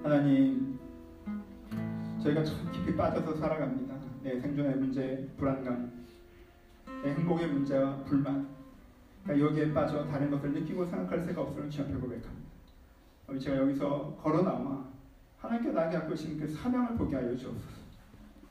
하나님, 저희가 참 깊이 빠져서 살아갑니다. 내 생존의 문제, 불안감, 내 행복의 문제와 불만, 그러니까 여기에 빠져 다른 것을 느끼고 생각할 새가 없음을 주님 앞에 고백합니다. 제가 여기서 걸어 나와 하나님께서 나에게 갖고 계신 그 사명을 보게 하여 주옵소서.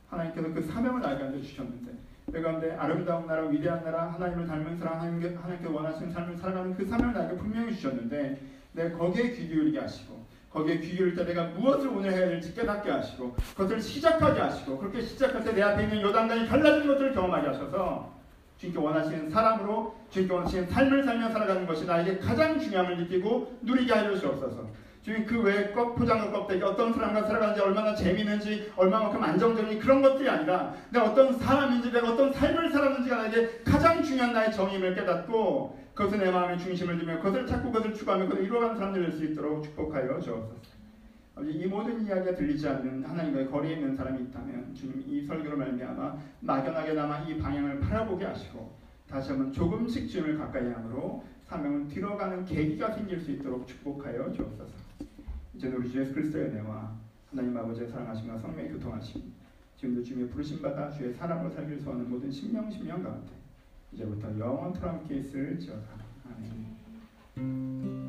하나님께서 그 사명을 나에게 안겨주셨는데 그 가운데 아름다운 나라, 위대한 나라, 하나님을 닮은 사람, 하나님께서 원하시는 삶을 살아가는 그 사명을 나에게 분명히 주셨는데 내가 거기에 귀 기울이게 하시고 거기에 귀 기울일 때 내가 무엇을 오늘 해야 될지 깨닫게 하시고 그것을 시작하게 하시고 그렇게 시작할 때 내 앞에 있는 요단강이 갈라진 것을 경험하게 하셔서 주님께 원하시는 사람으로 주님께 원하시는 삶을 살며 살아가는 것이 나에게 가장 중요함을 느끼고 누리게 하여 주옵소서. 주님 그 외에 포장과 껍데기 어떤 사람과 살아가는지 얼마나 재미있는지 얼마만큼 안정적인지 그런 것들이 아니라 내가 어떤 사람인지 내가 어떤 삶을 살았는지가 나에게 가장 중요한 나의 정의임을 깨닫고 그것을 내 마음의 중심을 두며 그것을 찾고 그것을 추구하며 그것을 이루어가는 사람들 될 수 있도록 축복하여 주옵소서. 이 모든 이야기가 들리지 않는 하나님과의 거리에 있는 사람이 있다면 주님 이 설교로 말미암아 막연하게나마 이 방향을 바라보게 하시고 다시 한번 조금씩 주님을 가까이 함으로 사명을 들어가는 계기가 생길 수 있도록 축복하여 주옵소서. 이제 우리 주 예수 그리스도의 은혜와 하나님 아버지의 사랑하심과 성령의 교통하심 지금도 주님의 부르심받아 주의 사람으로 살기를 소원하는 모든 심령 가운데 이제부터 영원토록 함께 있을지어다. 아멘.